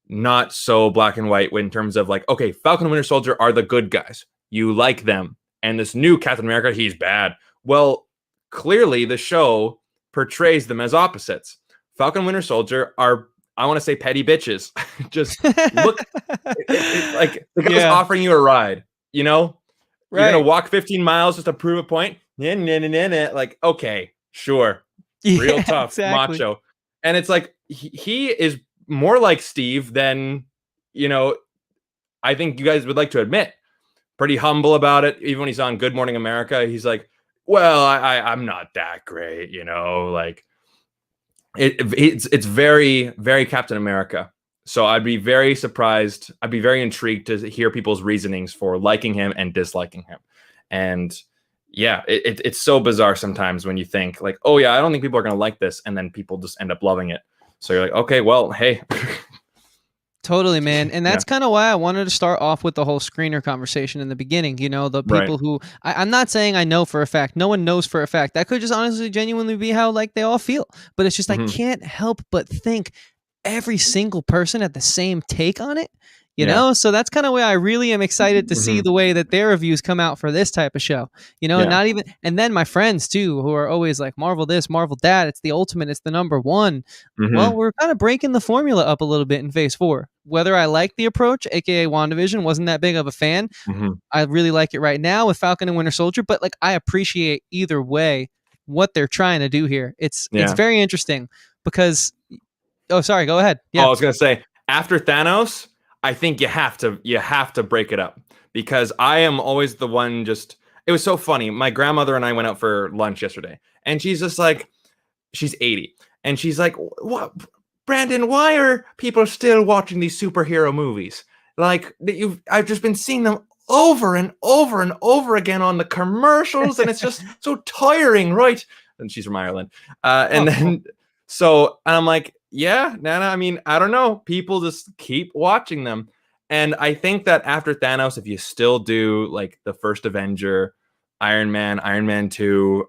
not so black and white in terms of like, okay, Falcon and Winter Soldier are the good guys. You like them. And this new Captain America, he's bad. Well, clearly the show portrays them as opposites. Falcon and Winter Soldier are, I want to say, petty bitches. Just look, like the guy's Yeah. offering you a ride, You're going Right. to walk 15 miles just to prove a point? Like, okay, sure. Real Yeah, tough, exactly. macho. And it's like, he is more like Steve than, you know, I think you guys would like to admit. Pretty humble about it. Even when he's on Good Morning America, he's like, well, I'm not that great, like it's very, very Captain America. So I'd be very surprised. I'd be very intrigued to hear people's reasonings for liking him and disliking him. And yeah, it's so bizarre sometimes when you think like, oh yeah, I don't think people are going to like this. And then people just end up loving it. So you're like, okay, well, hey. Totally, man. And Yeah, that's kind of why I wanted to start off with the whole screener conversation in the beginning. The right. people who I'm not saying I know for a fact. No one knows for a fact. That could just honestly genuinely be how like they all feel. But it's just I Hmm. can't help but think every single person had the same take on it. Yeah. So that's kind of why I really am excited to see Hmm. the way that their reviews come out for this type of show. Yeah. Not even, and then my friends too, who are always like Marvel this, Marvel that. It's the ultimate. It's the number one. Well, Hmm. we're kind of breaking the formula up a little bit in Phase 4. Whether I like the approach, aka WandaVision, wasn't that big of a fan. Hmm. I really like it right now with Falcon and Winter Soldier, but like I appreciate either way what they're trying to do here. It's Yeah. very interesting because oh, sorry, go ahead. Oh, Yeah. I was gonna say after Thanos, I think you have to break it up because I am always the one. Just it was so funny. My grandmother and I went out for lunch yesterday, and she's just like, she's 80, and she's like, "What, Brandon? Why are people still watching these superhero movies? Like I've just been seeing them over and over and over again on the commercials, and it's just so tiring, right?" And she's from Ireland, and Oh, cool. then and I'm like, yeah, Nana. I mean, I don't know. People just keep watching them, and I think that after Thanos, if you still do like the first Avenger, Iron Man 2,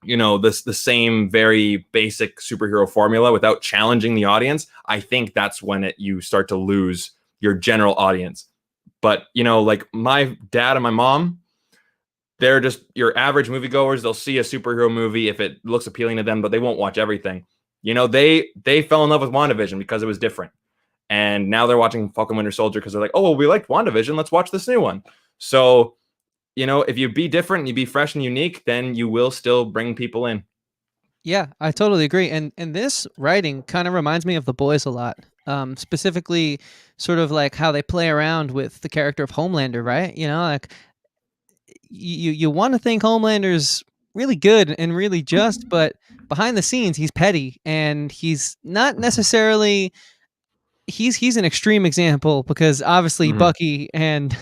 the same very basic superhero formula without challenging the audience, I think that's when you start to lose your general audience. But like my dad and my mom, they're just your average moviegoers. They'll see a superhero movie if it looks appealing to them, but they won't watch everything. They fell in love with WandaVision because it was different. And now they're watching Falcon Winter Soldier because they're like, oh, well, we liked WandaVision. Let's watch this new one. So, if you be different and you be fresh and unique, then you will still bring people in. Yeah, I totally agree. And this writing kind of reminds me of The Boys a lot. Specifically, sort of like how they play around with the character of Homelander, right? Like you want to think Homelander's really good and really just, but behind the scenes, he's petty and he's not necessarily. He's an extreme example because obviously Bucky and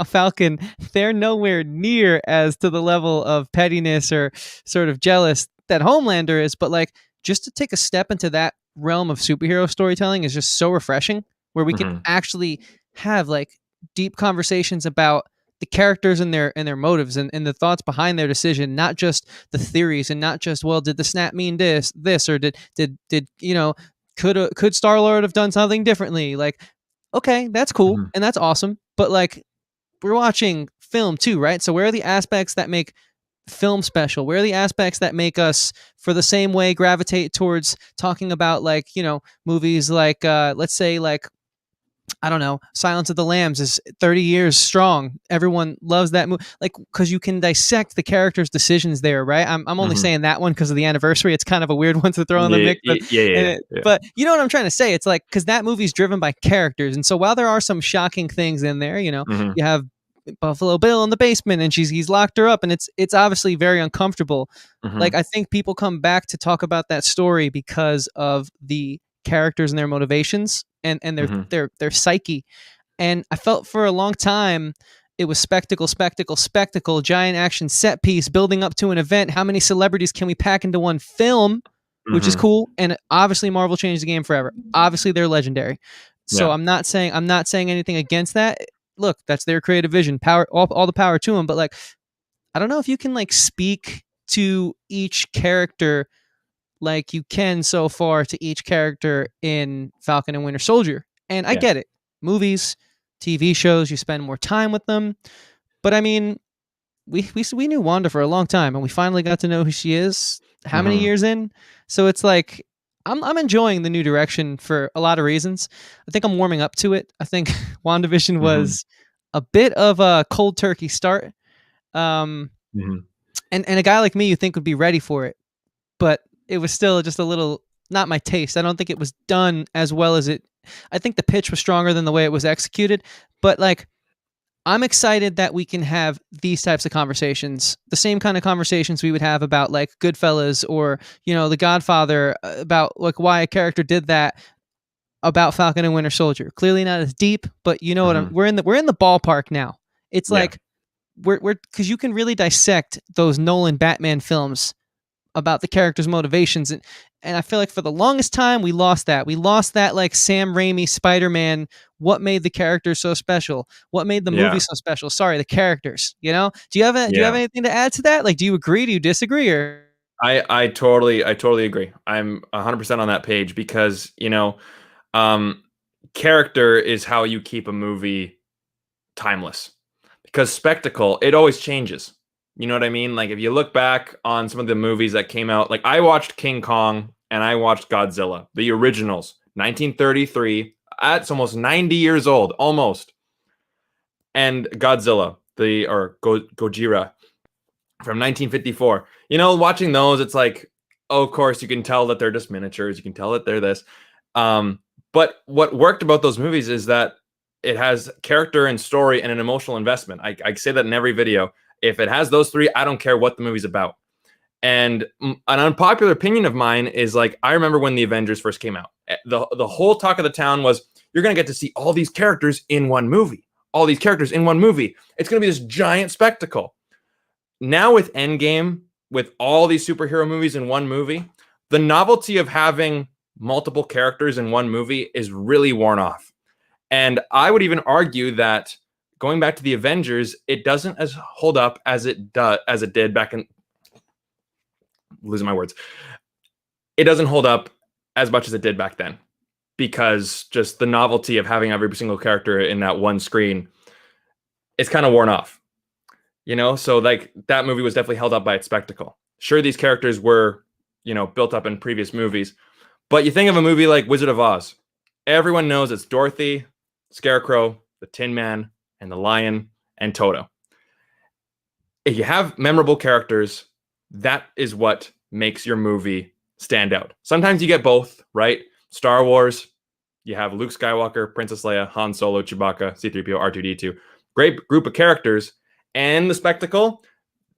Falcon, they're nowhere near as to the level of pettiness or sort of jealous that Homelander is, but like just to take a step into that realm of superhero storytelling is just so refreshing, where we can actually have like deep conversations about the characters and their motives and the thoughts behind their decision, not just the theories and not just, well, did the snap mean this or did could Star-Lord have done something differently? Like, okay, that's cool and that's awesome, but like we're watching film too, right? So where are the aspects that make film special? Where are the aspects that make us, for the same way, gravitate towards talking about like movies like let's say like, I don't know, Silence of the Lambs is 30 years strong. Everyone loves that movie, like, because you can dissect the characters' decisions there, right? I'm only saying that one because of the anniversary. It's kind of a weird one to throw in the mix, but yeah. But you know what I'm trying to say? It's like, because that movie's driven by characters, and so while there are some shocking things in there, you have Buffalo Bill in the basement, and he's locked her up, and it's obviously very uncomfortable. Like, I think people come back to talk about that story because of the characters and their motivations and their psyche. And I felt for a long time it was spectacle, spectacle, spectacle, giant action set piece building up to an event. How many celebrities can we pack into one film? Which is cool. And obviously Marvel changed the game forever. Obviously they're legendary. So I'm not saying anything against that. Look, that's their creative vision. Power, all the power to them. But like, I don't know if you can like speak to each character like you can so far to each character in Falcon and Winter Soldier. And I get it. Movies, TV shows, you spend more time with them. But I mean, we knew Wanda for a long time, and we finally got to know who she is. How many years in? So it's like I'm enjoying the new direction for a lot of reasons. I think I'm warming up to it. I think WandaVision was a bit of a cold turkey start. And a guy like me you think would be ready for it, but it was still just a little not my taste. I don't think it was done as well as it. I think the pitch was stronger than the way it was executed. But like, I'm excited that we can have these types of conversations, the same kind of conversations we would have about like Goodfellas or The Godfather, about like why a character did that, about Falcon and Winter Soldier. Clearly not as deep, but what we're in the ballpark now. It's like we're because you can really dissect those Nolan Batman films about the characters' motivations, and I feel like for the longest time we lost that. We lost that like Sam Raimi Spider-Man. What made the characters so special? What made the movie so special? Sorry, the characters. Do you have anything to add to that? Like, do you agree? Do you disagree? Or I totally agree. I'm 100% on that page because character is how you keep a movie timeless. Because spectacle, it always changes. You know what I mean? Like if you look back on some of the movies that came out, like I watched King Kong and I watched Godzilla, the originals, 1933. That's almost 90 years old, almost. And Godzilla, Gojira from 1954. Watching those, it's like, oh, of course, you can tell that they're just miniatures. You can tell that they're this. But what worked about those movies is that it has character and story and an emotional investment. I say that in every video. If it has those three, I don't care what the movie's about. And an unpopular opinion of mine is like, I remember when the Avengers first came out, the whole talk of the town was, you're going to get to see all these characters in one movie. All these characters in one movie. It's going to be this giant spectacle. Now with Endgame, with all these superhero movies in one movie, the novelty of having multiple characters in one movie is really worn off. And I would even argue that going back to the Avengers, it doesn't hold up as it did back in losing my words. It doesn't hold up as much as it did back then, because just the novelty of having every single character in that one screen, it's kind of worn off, you know? So like that movie was definitely held up by its spectacle. Sure, these characters were, you know, built up in previous movies, but you think of a movie like Wizard of Oz, everyone knows it's Dorothy, Scarecrow, the Tin Man, and the Lion, and Toto. If you have memorable characters, that is what makes your movie stand out. Sometimes you get both, right? Star Wars, you have Luke Skywalker, Princess Leia, Han Solo, Chewbacca, C-3PO, R2-D2. Great group of characters, and the spectacle,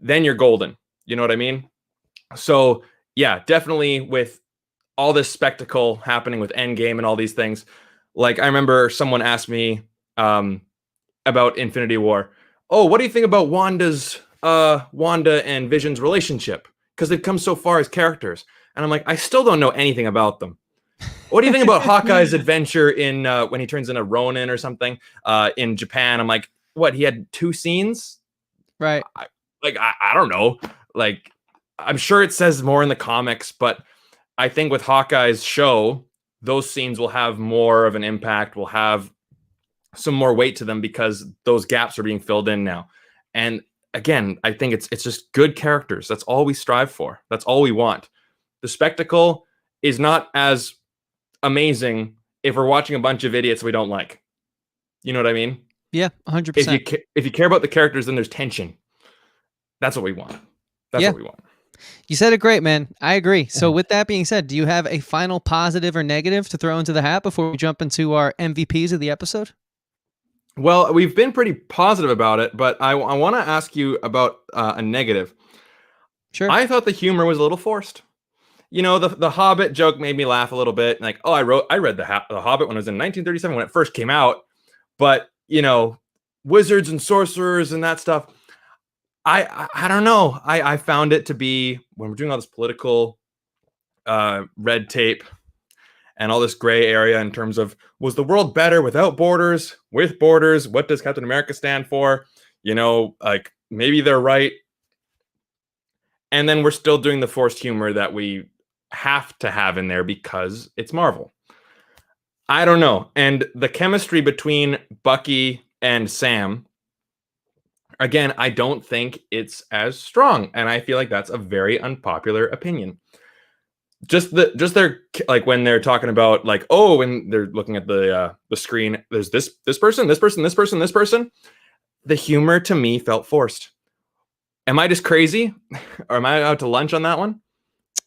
then you're golden. You know what I mean? So, yeah, definitely with all this spectacle happening with Endgame and all these things. Like, I remember someone asked me about Infinity War. Oh, what do you think about Wanda and Vision's relationship? Because they've come so far as characters. And I'm like, I still don't know anything about them. What do you think about Hawkeye's adventure in when he turns into Ronin or something in Japan? I'm like, what? He had 2 scenes, Right. I don't know. Like, I'm sure it says more in the comics, but I think with Hawkeye's show, those scenes will have more of an impact. Will have some more weight to them because those gaps are being filled in now. And again, I think it's just good characters. That's all we strive for. That's all we want. The spectacle is not as amazing if we're watching a bunch of idiots we don't like. You know what I mean? Yeah, 100%. If you care about the characters, then there's tension. That's what we want. That's what we want. You said it great, man. I agree. So with that being said, do you have a final positive or negative to throw into the hat before we jump into our MVPs of the episode? Well, we've been pretty positive about it, but I want to ask you about a negative. Sure. I thought the humor was a little forced. You know, the Hobbit joke made me laugh a little bit. Like, oh, I read the Hobbit when it was in 1937 when it first came out, but you know, wizards and sorcerers and that stuff. I don't know. I found it to be, when we're doing all this political red tape and all this gray area in terms of, was the world better without borders, with borders? What does Captain America stand for? You know, like maybe they're right. And then we're still doing the forced humor that we have to have in there because it's Marvel. I don't know. And the chemistry between Bucky and Sam, again, I don't think it's as strong. And I feel like that's a very unpopular opinion. Just their, like, when they're talking about, like, oh, when they're looking at the screen, there's this person, this person, this person, this person. The humor to me felt forced. Am I just crazy? Or am I out to lunch on that one?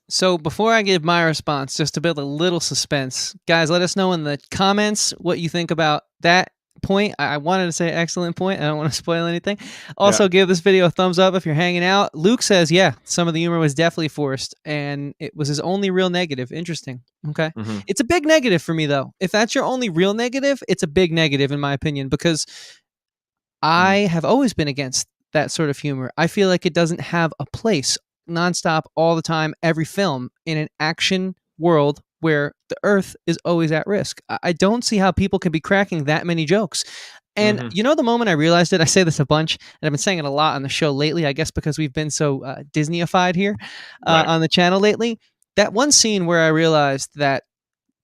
So before I give my response, just to build a little suspense, guys, let us know in the comments what you think about that point. I wanted to say excellent point. I don't want to spoil anything. Also, give this video a thumbs up if you're hanging out. Luke says, yeah, some of the humor was definitely forced, and it was his only real negative. Interesting. Okay. Mm-hmm. It's a big negative for me, though. If that's your only real negative, it's a big negative, in my opinion, because I have always been against that sort of humor. I feel like it doesn't have a place nonstop all the time, every film, in an action world where the Earth is always at risk. I don't see how people can be cracking that many jokes. And you know, the moment I realized it, I say this a bunch, and I've been saying it a lot on the show lately, I guess because we've been so Disneyified here on the channel lately. That one scene where I realized that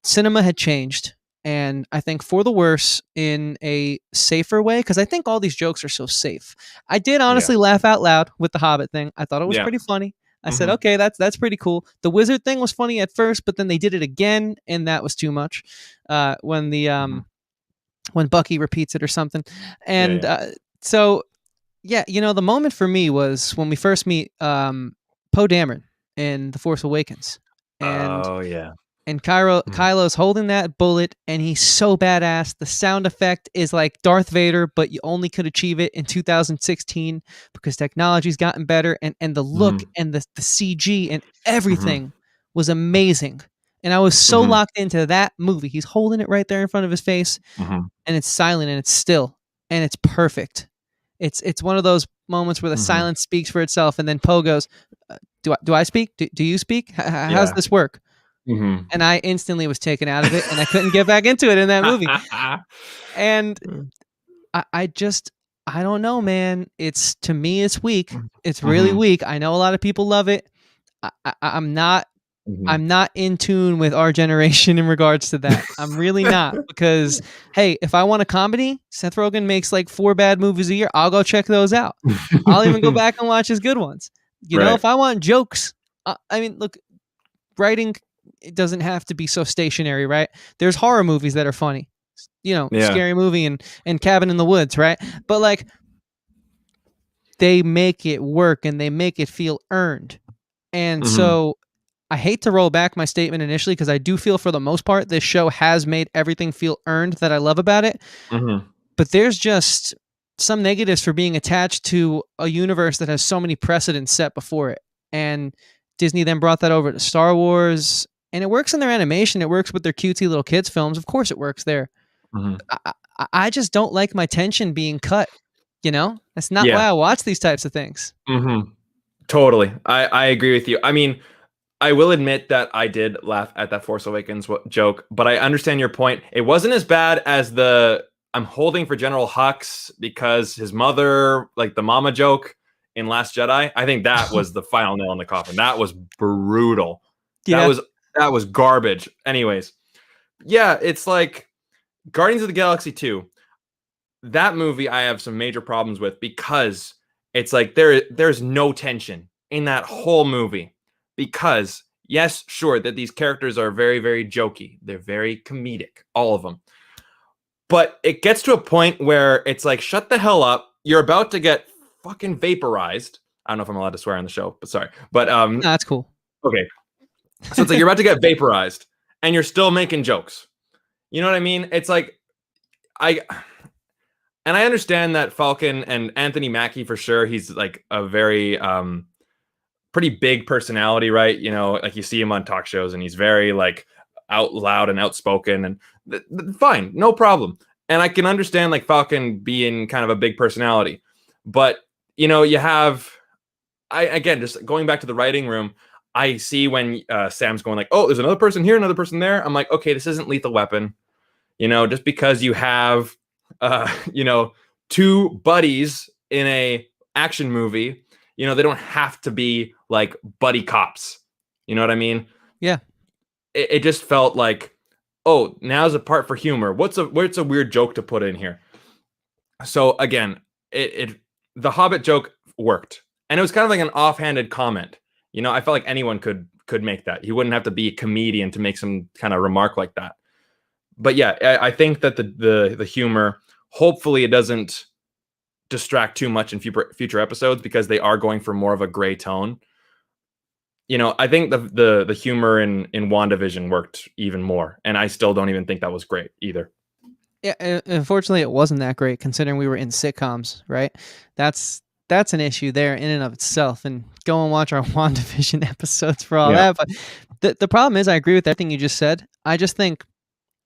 cinema had changed, and I think for the worse, in a safer way, because I think all these jokes are so safe. I did honestly laugh out loud with the Hobbit thing. I thought it was pretty funny. I said, okay, that's pretty cool. The wizard thing was funny at first, but then they did it again, and that was too much. When the when Bucky repeats it or something, and so yeah, you know, the moment for me was when we first meet Poe Dameron in The Force Awakens, and and Kylo's holding that bullet, and he's so badass. The sound effect is like Darth Vader, but you only could achieve it in 2016 because technology's gotten better, and the look and the CG and everything was amazing. And I was so locked into that movie. He's holding it right there in front of his face, and it's silent and it's still and it's perfect. It's one of those moments where the silence speaks for itself, and then Poe goes, "Do I speak? Do you speak? How's this work?" And I instantly was taken out of it, and I couldn't get back into it in that movie. And I don't know, man. To me, it's weak. It's really weak. I know a lot of people love it. I'm not Mhm. I'm not in tune with our generation in regards to that. I'm really not because hey, if I want a comedy, Seth Rogen makes like 4 bad movies a year. I'll go check those out. I'll even go back and watch his good ones. You know, Right. if I want jokes, I mean, look, writing it doesn't have to be so stationary, right? There's horror movies that are funny. You know, Yeah. Scary Movie and Cabin in the Woods, right? But like they make it work and they make it feel earned. And Mhm. so I hate to roll back my statement initially because I do feel for the most part this show has made everything feel earned that I love about it. Mhm. But there's just some negatives for being attached to a universe that has so many precedents set before it. And Disney then brought that over to Star Wars. And it works in their animation. It works with their cutesy little kids films. Of course, it works there. Mhm. I just don't like my tension being cut. You know, that's not why Yeah. I watch these types of things. Mhm. Totally. I agree with you. I mean, I will admit that I did laugh at that Force Awakens joke, but I understand your point. It wasn't as bad as the I'm holding for General Hux because his mother, like the mama joke in Last Jedi. I think that was the final nail in the coffin. That was brutal. That Yeah. was that was garbage. Anyways, yeah, it's like Guardians of the Galaxy 2. That movie I have some major problems with because it's like there's no tension in that whole movie because yes, sure that these characters are very very jokey. They're very comedic, all of them. But it gets to a point where it's like shut the hell up. You're about to get fucking vaporized. I don't know if I'm allowed to swear on the show, but sorry. But No, that's cool. okay. So it's like you're about to get vaporized and you're still making jokes. You know what I mean? It's like I and I understand that Falcon and Anthony Mackie for sure. He's like a very pretty big personality, right? You know, like you see him on talk shows, and he's very like out loud and outspoken, and fine, no problem. And I can understand like Falcon being kind of a big personality, but you know, you have I again just going back to the writing room. I see when Sam's going like, "Oh, there's another person here, another person there." I'm like, "Okay, this isn't Lethal Weapon." You know, just because you have, you know, two buddies in a action movie, you know, they don't have to be like buddy cops. You know what I mean? Yeah. It just felt like, oh, now's a part for humor. What's a weird joke to put in here? So again, it the Hobbit joke worked, and it was kind of like an offhanded comment. You know, I felt like anyone could make that. You wouldn't have to be a comedian to make some kind of remark like that. But yeah, I think that the humor, hopefully, it doesn't distract too much in future episodes because they are going for more of a gray tone. You know, I think the humor in WandaVision worked even more, and I still don't even think that was great either. Yeah, unfortunately, it wasn't that great considering we were in sitcoms, right? That's an issue there in and of itself. And go and watch our WandaVision episodes for all Yeah. that. But the problem is, I agree with everything you just said. I just think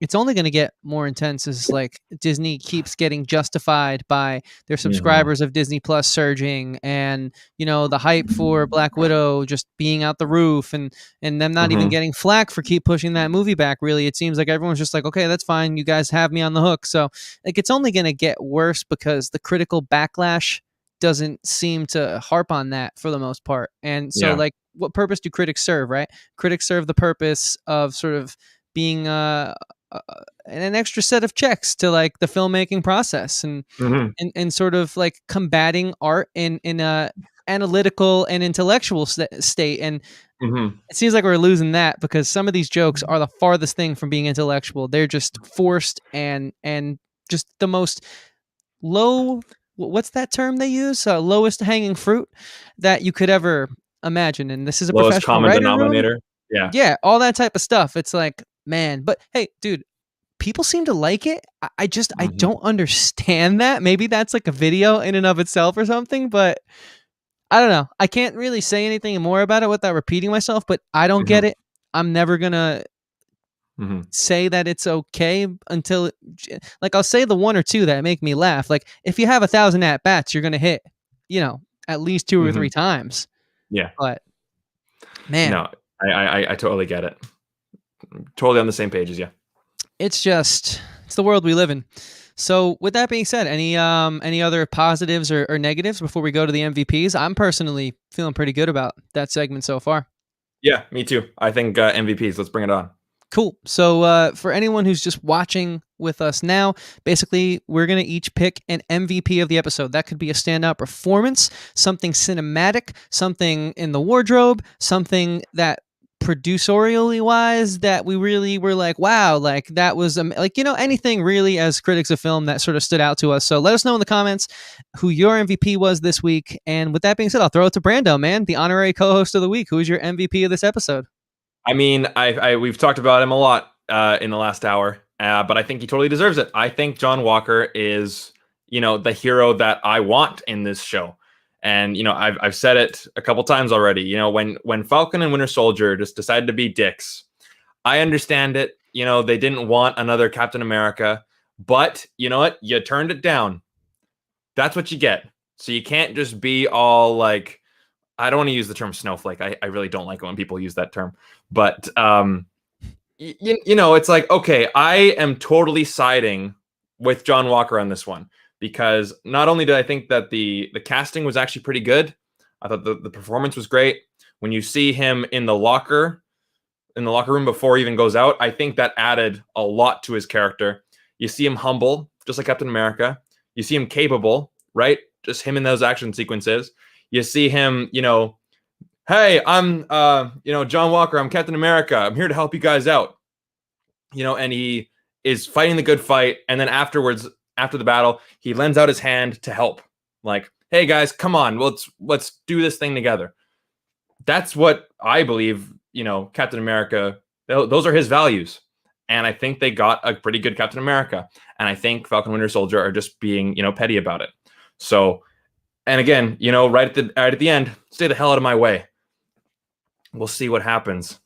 it's only going to get more intense as like Disney keeps getting justified by their Mhm. subscribers of Disney Plus surging and you know the hype for Black Widow just being out the roof and them not even Mhm. getting flack for keep pushing that movie back. Really, it seems like everyone's just like, okay, that's fine, you guys have me on the hook. So like it's only going to get worse because the critical backlash doesn't seem to harp on that for the most part. And so Yeah. like what purpose do critics serve, right? Critics serve the purpose of sort of being uh, an extra set of checks to like the filmmaking process Mhm. and sort of like combating art in a analytical and intellectual state. And Mhm. it seems like we're losing that because some of these jokes are the farthest thing from being intellectual. They're just forced and just the most low, what's that term they use, lowest hanging fruit that you could ever imagine. And this is a Lowest professional common writer room. denominator. Yeah. Yeah, all that type of stuff. It's like, man, but hey, dude, people seem to like it. I Mhm. don't understand that. Maybe that's like a video in and of itself or something, but I don't know. I can't really say anything more about it without repeating myself, but I don't get Mhm. it. I'm never gonna Mhm. say that it's okay until like I'll say the one or two that make me laugh. Like if you have 1,000 at bats, you're gonna hit, you know, at least two or Mhm. three times. Yeah. But man, No, I totally get it. Totally on the same page as you. it's the world we live in. So with that being said, any other positives or negatives before we go to the MVPs? I'm personally feeling pretty good about that segment so far. Yeah, me too. I think MVPs. Let's bring it on. Cool. So for anyone who's just watching with us now, basically we're going to each pick an MVP of the episode. That could be a standout performance, something cinematic, something in the wardrobe, something that producerially wise that we really were like, wow, like that was like, anything really as critics of film that sort of stood out to us. So let us know in the comments who your MVP was this week. And with that being said, I'll throw it to Brando, man, the honorary co-host of the week. Who is your MVP of this episode? I mean, we've talked about him a lot in the last hour, but I think he totally deserves it. I think John Walker is, the hero that I want in this show. And I've said it a couple times already. When Falcon and Winter Soldier just decided to be dicks, I understand it. They didn't want another Captain America, but you know what? You turned it down. That's what you get. So you can't just be all like, I don't want to use the term snowflake. I really don't like it when people use that term. But it's like, okay, I am totally siding with John Walker on this one, because not only did I think that the casting was actually pretty good, I thought the performance was great. When you see him in the locker room before he even goes out, I think that added a lot to his character. You see him humble, just like Captain America. You see him capable, right? Just him in those action sequences. You see him, hey, I'm, John Walker. I'm Captain America. I'm here to help you guys out. And he is fighting the good fight. And then afterwards, after the battle, he lends out his hand to help. Like, hey guys, come on, let's do this thing together. That's what I believe. Captain America. Those are his values, and I think they got a pretty good Captain America. And I think Falcon Winter Soldier are just being, petty about it. So. And again, right at the end, stay the hell out of my way. We'll see what happens.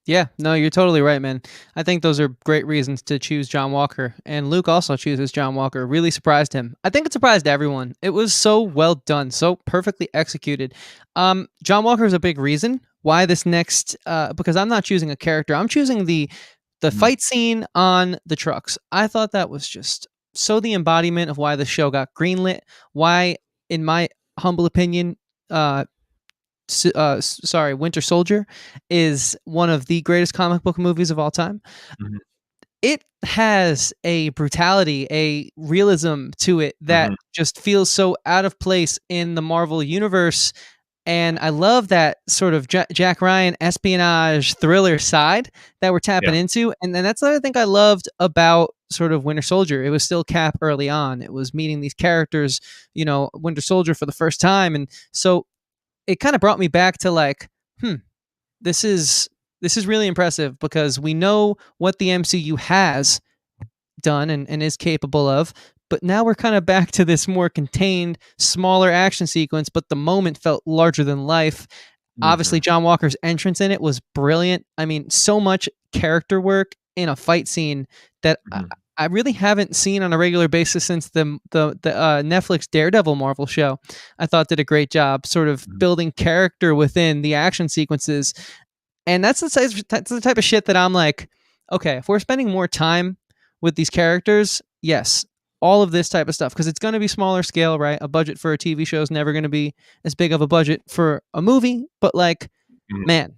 Yeah, no, you're totally right, man. I think those are great reasons to choose John Walker. And Luke also chooses John Walker. Really surprised him. I think it surprised everyone. It was so well done, so perfectly executed. John Walker is a big reason why this next, because I'm not choosing a character. I'm choosing the fight scene on the trucks. I thought that was just so the embodiment of why the show got greenlit, why, in my humble opinion, Winter Soldier is one of the greatest comic book movies of all time. Mm-hmm. It has a brutality, a realism to it that just feels so out of place in the Marvel universe. And I love that sort of Jack Ryan espionage thriller side that we're tapping into. And then that's what I think I loved about sort of Winter Soldier. It was still Cap early on. It was meeting these characters, Winter Soldier for the first time. And so it kind of brought me back to like, this is really impressive, because we know what the MCU has done and is capable of. But now we're kind of back to this more contained, smaller action sequence, but the moment felt larger than life. Obviously, John Walker's entrance in it was brilliant. I mean, so much character work in a fight scene that I really haven't seen on a regular basis since the Netflix Daredevil Marvel show. I thought did a great job sort of building character within the action sequences. And that's the type of shit that I'm like, okay, if we're spending more time with these characters, yes, all of this type of stuff, because it's going to be smaller scale, right? A budget for a TV show is never going to be as big of a budget for a movie, but like, man,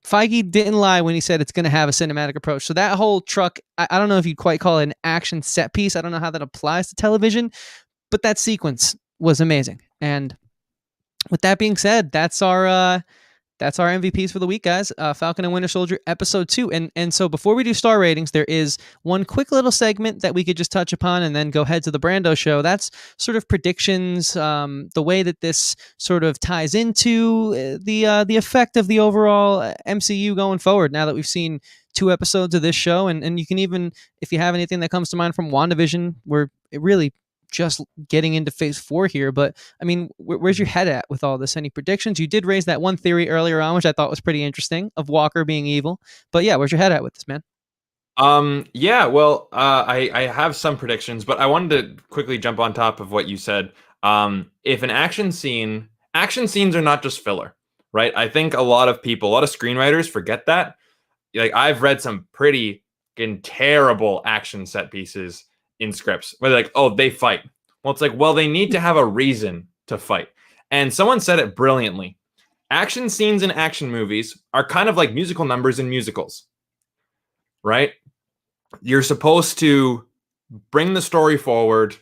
Feige didn't lie when he said it's going to have a cinematic approach. So that whole truck, I don't know if you'd quite call it an action set piece. I don't know how that applies to television, but that sequence was amazing. And with that being said, that's our MVPs for the week, guys. Falcon and Winter Soldier episode 2. And so before we do star ratings, there is one quick little segment that we could just touch upon and then go head to the Brando show. That's sort of predictions, the way that this sort of ties into the effect of the overall MCU going forward, now that we've seen 2 episodes of this show. And you can even, if you have anything that comes to mind from WandaVision, we're really just getting into phase 4 here, but I mean, where's your head at with all this? Any predictions? You did raise that one theory earlier on, which I thought was pretty interesting, of Walker being evil, but yeah, where's your head at with this, man? I have some predictions, but I wanted to quickly jump on top of what you said. If an action scenes are not just filler, right? I think a lot of screenwriters forget that. Like, I've read some pretty terrible action set pieces in scripts where they're like, oh, they fight. Well, it's like, well, they need to have a reason to fight. And someone said it brilliantly. action scenes in action movies are kind of like musical numbers in musicals, right? You're supposed to bring the story forward,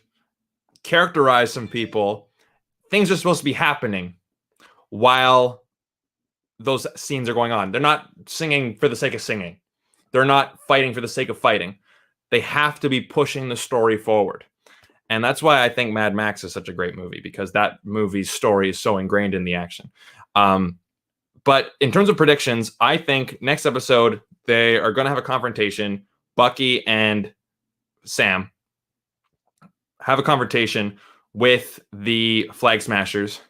characterize some people. Things are supposed to be happening while those scenes are going on. They're not singing for the sake of singing. They're not fighting for the sake of fighting. They have to be pushing the story forward. And that's why I think Mad Max is such a great movie, because that movie's story is so ingrained in the action. But in terms of predictions, I think next episode, they are going to have a confrontation. Bucky and Sam have a confrontation with the Flag Smashers.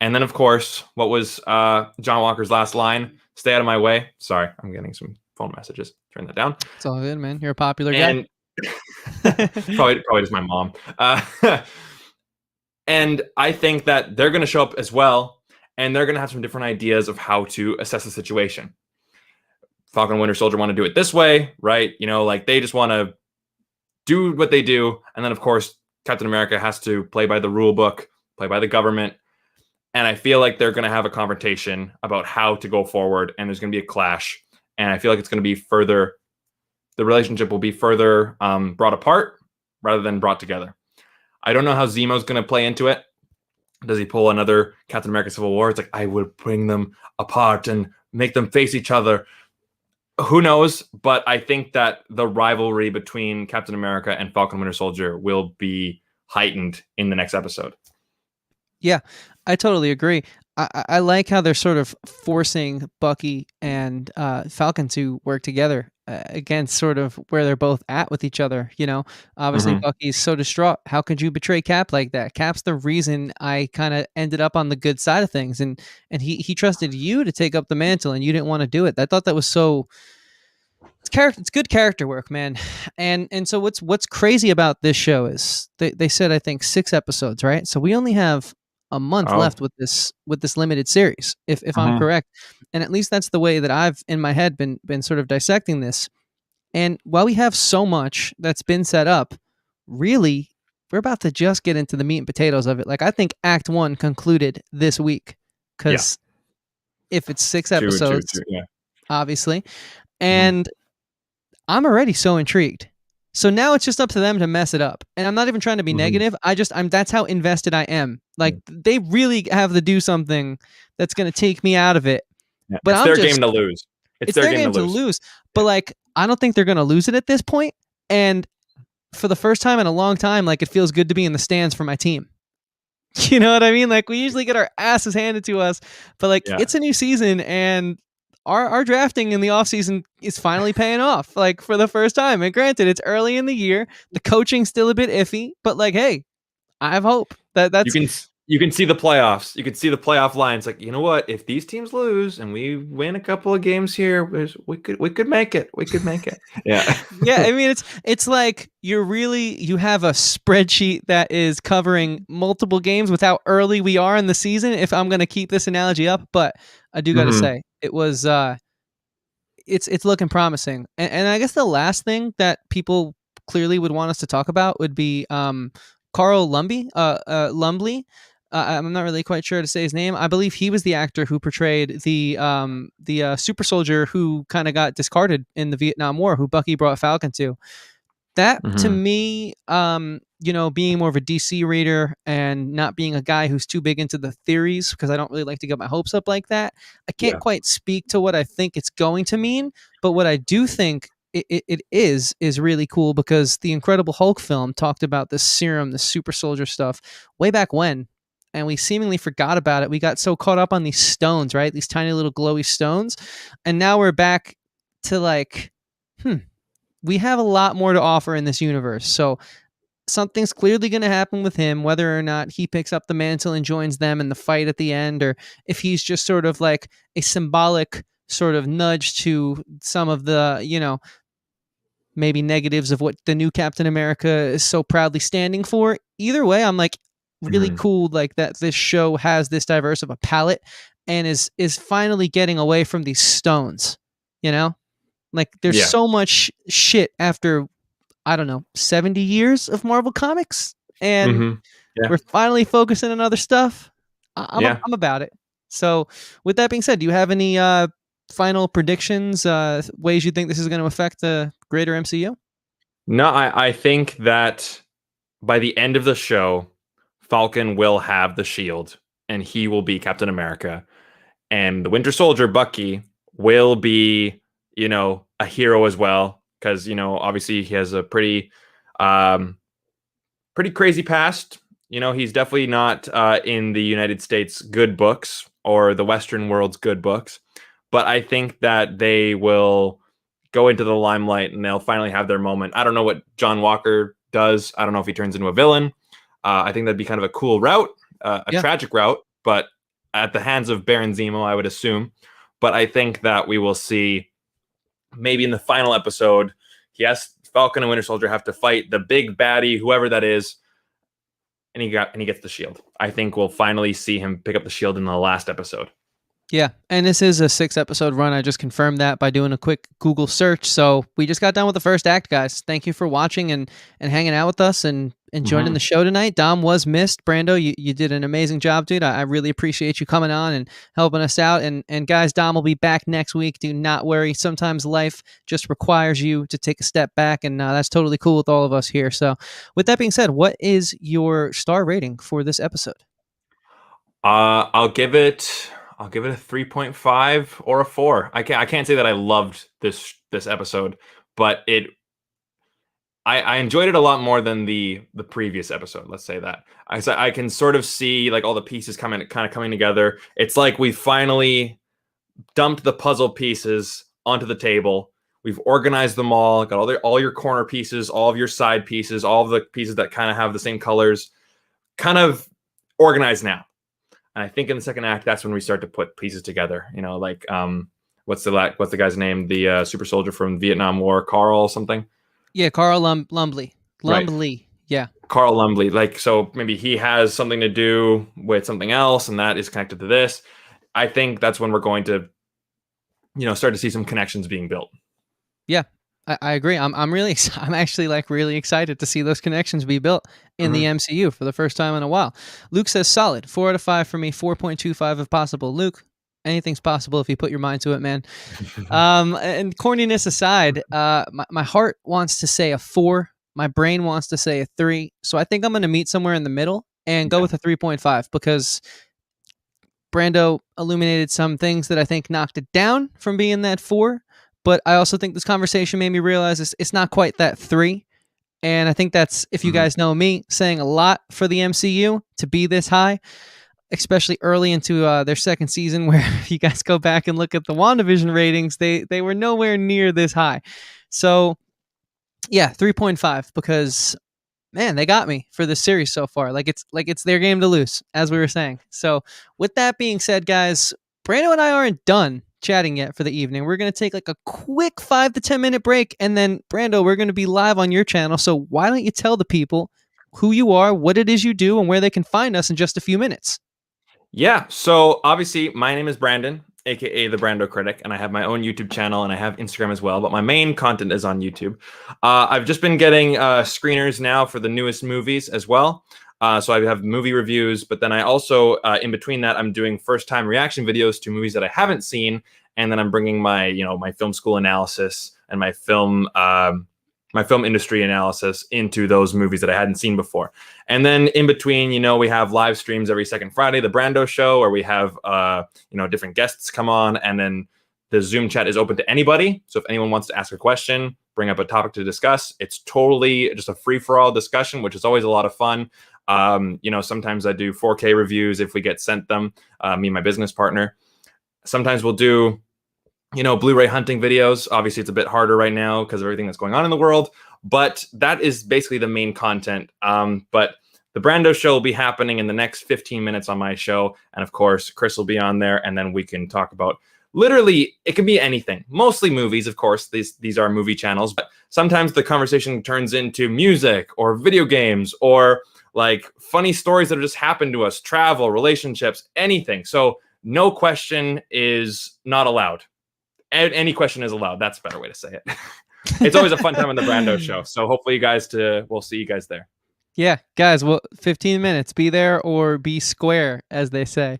And then, of course, what was John Walker's last line? Stay out of my way. Sorry, I'm getting some phone messages. Turn that down. It's all good, man. You're a popular guy. probably just my mom. And I think that they're going to show up as well, and they're going to have some different ideas of how to assess the situation. Falcon and Winter Soldier want to do it this way, right? You know, like they just want to do what they do. And then, of course, Captain America has to play by the rule book, play by the government. And I feel like they're going to have a confrontation about how to go forward, and there's going to be a clash. And I feel like it's going to be further, the relationship will be further brought apart rather than brought together. I don't know how Zemo's going to play into it. Does he pull another Captain America Civil War? It's like, I would bring them apart and make them face each other. Who knows? But I think that the rivalry between Captain America and Falcon Winter Soldier will be heightened in the next episode. Yeah, I totally agree. I like how they're sort of forcing Bucky and Falcon to work together against sort of where they're both at with each other. You know, obviously Bucky's so distraught. How could you betray Cap like that? Cap's the reason I kind of ended up on the good side of things, and he trusted you to take up the mantle, and you didn't want to do it. I thought that was so. It's good character work, man. And so what's crazy about this show is they said I think 6 episodes, right? So we only have a month left with this limited series, if I'm correct. And at least that's the way that I've in my head been sort of dissecting this. And while we have so much that's been set up, really we're about to just get into the meat and potatoes of it. Like I think Act 1 concluded this week, because if it's 6 episodes, obviously, and I'm already so intrigued. So now it's just up to them to mess it up. And I'm not even trying to be negative. That's how invested I am. Like they really have to do something that's going to take me out of it. Yeah. But it's their game to lose. It's their game to lose. But like, I don't think they're going to lose it at this point. And for the first time in a long time, like it feels good to be in the stands for my team. You know what I mean? Like we usually get our asses handed to us, but like it's a new season, and our drafting in the offseason is finally paying off, like for the first time. And granted, it's early in the year. The coaching's still a bit iffy, but like, hey, I have hope that's you can see the playoffs. You can see the playoff lines. Like, you know what? If these teams lose and we win a couple of games here, we could make it. We could make it. Yeah. Yeah. I mean, it's like you have a spreadsheet that is covering multiple games with how early we are in the season, if I'm going to keep this analogy up. But I do got to say, it was it's looking promising. And I guess the last thing that people clearly would want us to talk about would be Carl Lumbly. I'm not really quite sure to say his name. I believe he was the actor who portrayed the super soldier who kind of got discarded in the Vietnam War, who Bucky brought Falcon to. That to me, being more of a DC reader and not being a guy who's too big into the theories, because I don't really like to get my hopes up like that, I can't quite speak to what I think it's going to mean. But what I do think it is really cool, because the Incredible Hulk film talked about this serum, the super soldier stuff way back when, and we seemingly forgot about it. We got so caught up on these stones, right? These tiny little glowy stones. And now we're back to like, we have a lot more to offer in this universe. So something's clearly going to happen with him, whether or not he picks up the mantle and joins them in the fight at the end, or if he's just sort of like a symbolic sort of nudge to some of the, maybe negatives of what the new Captain America is so proudly standing for. Either way, I'm like really cool, like that this show has this diverse of a palette and is finally getting away from these stones, like there's so much shit after, I don't know, 70 years of Marvel Comics, and we're finally focusing on other stuff. I'm about it. So, with that being said, do you have any final predictions, ways you think this is going to affect the greater MCU? No, I think that by the end of the show, Falcon will have the shield and he will be Captain America. And the Winter Soldier, Bucky, will be, a hero as well. Because, obviously he has a um, pretty crazy past. He's definitely not in the United States good books or the Western world's good books. But I think that they will go into the limelight and they'll finally have their moment. I don't know what John Walker does. I don't know if he turns into a villain. I think that'd be kind of a cool route, a Yeah. tragic route, but at the hands of Baron Zemo, I would assume. But I think that we will see maybe in the final episode, yes, Falcon and Winter Soldier have to fight the big baddie, whoever that is, and he gets the shield. I think we'll finally see him pick up the shield in the last episode. Yeah, and this is a 6-episode run. I just confirmed that by doing a quick Google search. So we just got done with the first act, guys. Thank you for watching and hanging out with us and joining the show tonight. Dom was missed. Brando, you did an amazing job, dude. I really appreciate you coming on and helping us out. And guys, Dom will be back next week. Do not worry. Sometimes life just requires you to take a step back, and that's totally cool with all of us here. So with that being said, what is your star rating for this episode? I'll give it a 3.5 or a 4. I can't say that I loved this episode, but I enjoyed it a lot more than the previous episode. Let's say that. I can sort of see like all the pieces kind of coming together. It's like we finally dumped the puzzle pieces onto the table. We've organized them all, got all your corner pieces, all of your side pieces, all of the pieces that kind of have the same colors, kind of organized now. And I think in the second act, that's when we start to put pieces together. Like what's the guy's name? The super soldier from Vietnam War, Carl something. Yeah, Carl Lumbly. Right. Lumbly. Yeah. Carl Lumbly. Like, so maybe he has something to do with something else, and that is connected to this. I think that's when we're going to, start to see some connections being built. Yeah, I agree. I'm really I'm actually like really excited to see those connections be built in the MCU for the first time in a while. Luke says solid 4 out of 5 for me, 4.25 if possible. Luke, anything's possible if you put your mind to it, man. And corniness aside, my heart wants to say a 4. My brain wants to say a 3. So I think I'm going to meet somewhere in the middle and go with a 3.5 because Brando illuminated some things that I think knocked it down from being that 4. But I also think this conversation made me realize it's not quite that 3. And I think that's, if you guys know me, saying a lot for the MCU to be this high, especially early into their second season, where if you guys go back and look at the WandaVision ratings, they were nowhere near this high. So, yeah, 3.5 because, man, they got me for this series so far. Like it's their game to lose, as we were saying. So, with that being said, guys, Brando and I aren't done chatting yet for the evening. We're going to take like a quick 5 to 10 minute break, and then Brando, we're going to be live on your channel. So why don't you tell the people who you are, what it is you do, and where they can find us in just a few minutes? Yeah, so obviously my name is Brandon, aka the Brandocritic, and I have my own YouTube channel and I have Instagram as well, but my main content is on YouTube. I've just been getting screeners now for the newest movies as well. So I have movie reviews, but then I also, in between that, I'm doing first-time reaction videos to movies that I haven't seen, and then I'm bringing my, my film school analysis and my film industry analysis into those movies that I hadn't seen before. And then in between, we have live streams every second Friday, the Brando Show, where we have, different guests come on, and then the Zoom chat is open to anybody. So if anyone wants to ask a question, bring up a topic to discuss, it's totally just a free-for-all discussion, which is always a lot of fun. Sometimes I do 4K reviews if we get sent them, me and my business partner. Sometimes we'll do, Blu-ray hunting videos. Obviously, it's a bit harder right now because of everything that's going on in the world, but that is basically the main content. But the Brando Show will be happening in the next 15 minutes on my show. And of course, Chris will be on there, and then we can talk about literally, it can be anything. Mostly movies, of course. These are movie channels, but sometimes the conversation turns into music or video games or like funny stories that have just happened to us, travel, relationships, anything. So no question is not allowed. Any question is allowed. That's a better way to say it. It's always a fun time on the Brando Show. So hopefully we'll see you guys there. Yeah, guys, well, 15 minutes. Be there or be square, as they say.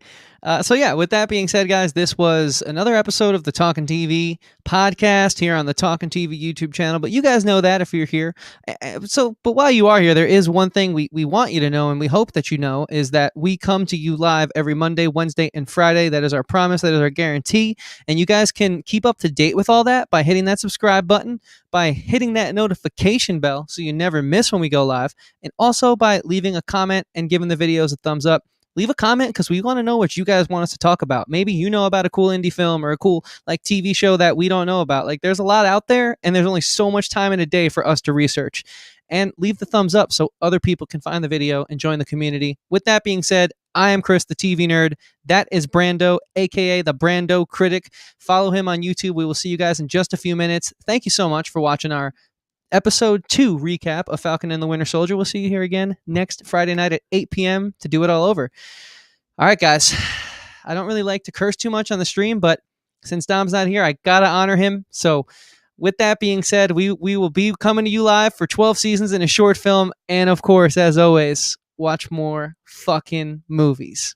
So yeah, with that being said, guys, this was another episode of the Talking TV podcast here on the Talking TV YouTube channel. But you guys know that if you're here. But while you are here, there is one thing we want you to know, and we hope that you know, is that we come to you live every Monday, Wednesday, and Friday. That is our promise. That is our guarantee. And you guys can keep up to date with all that by hitting that subscribe button, by hitting that notification bell so you never miss when we go live, and also by leaving a comment and giving the videos a thumbs up. Leave a comment because we want to know what you guys want us to talk about. Maybe you know about a cool indie film or a cool like TV show that we don't know about. Like there's a lot out there and there's only so much time in a day for us to research. And leave the thumbs up so other people can find the video and join the community. With that being said, I am Chris, the TV nerd. That is Brando, aka the Brandocritic. Follow him on YouTube. We will see you guys in just a few minutes. Thank you so much for watching our episode 2 recap of Falcon and the Winter Soldier. We'll see you here again next Friday night at 8 p.m. to do it all over. All right, guys. I don't really like to curse too much on the stream, but since Dom's not here, I got to honor him. So with that being said, we will be coming to you live for 12 seasons in a short film. And of course, as always, watch more fucking movies.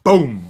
Boom.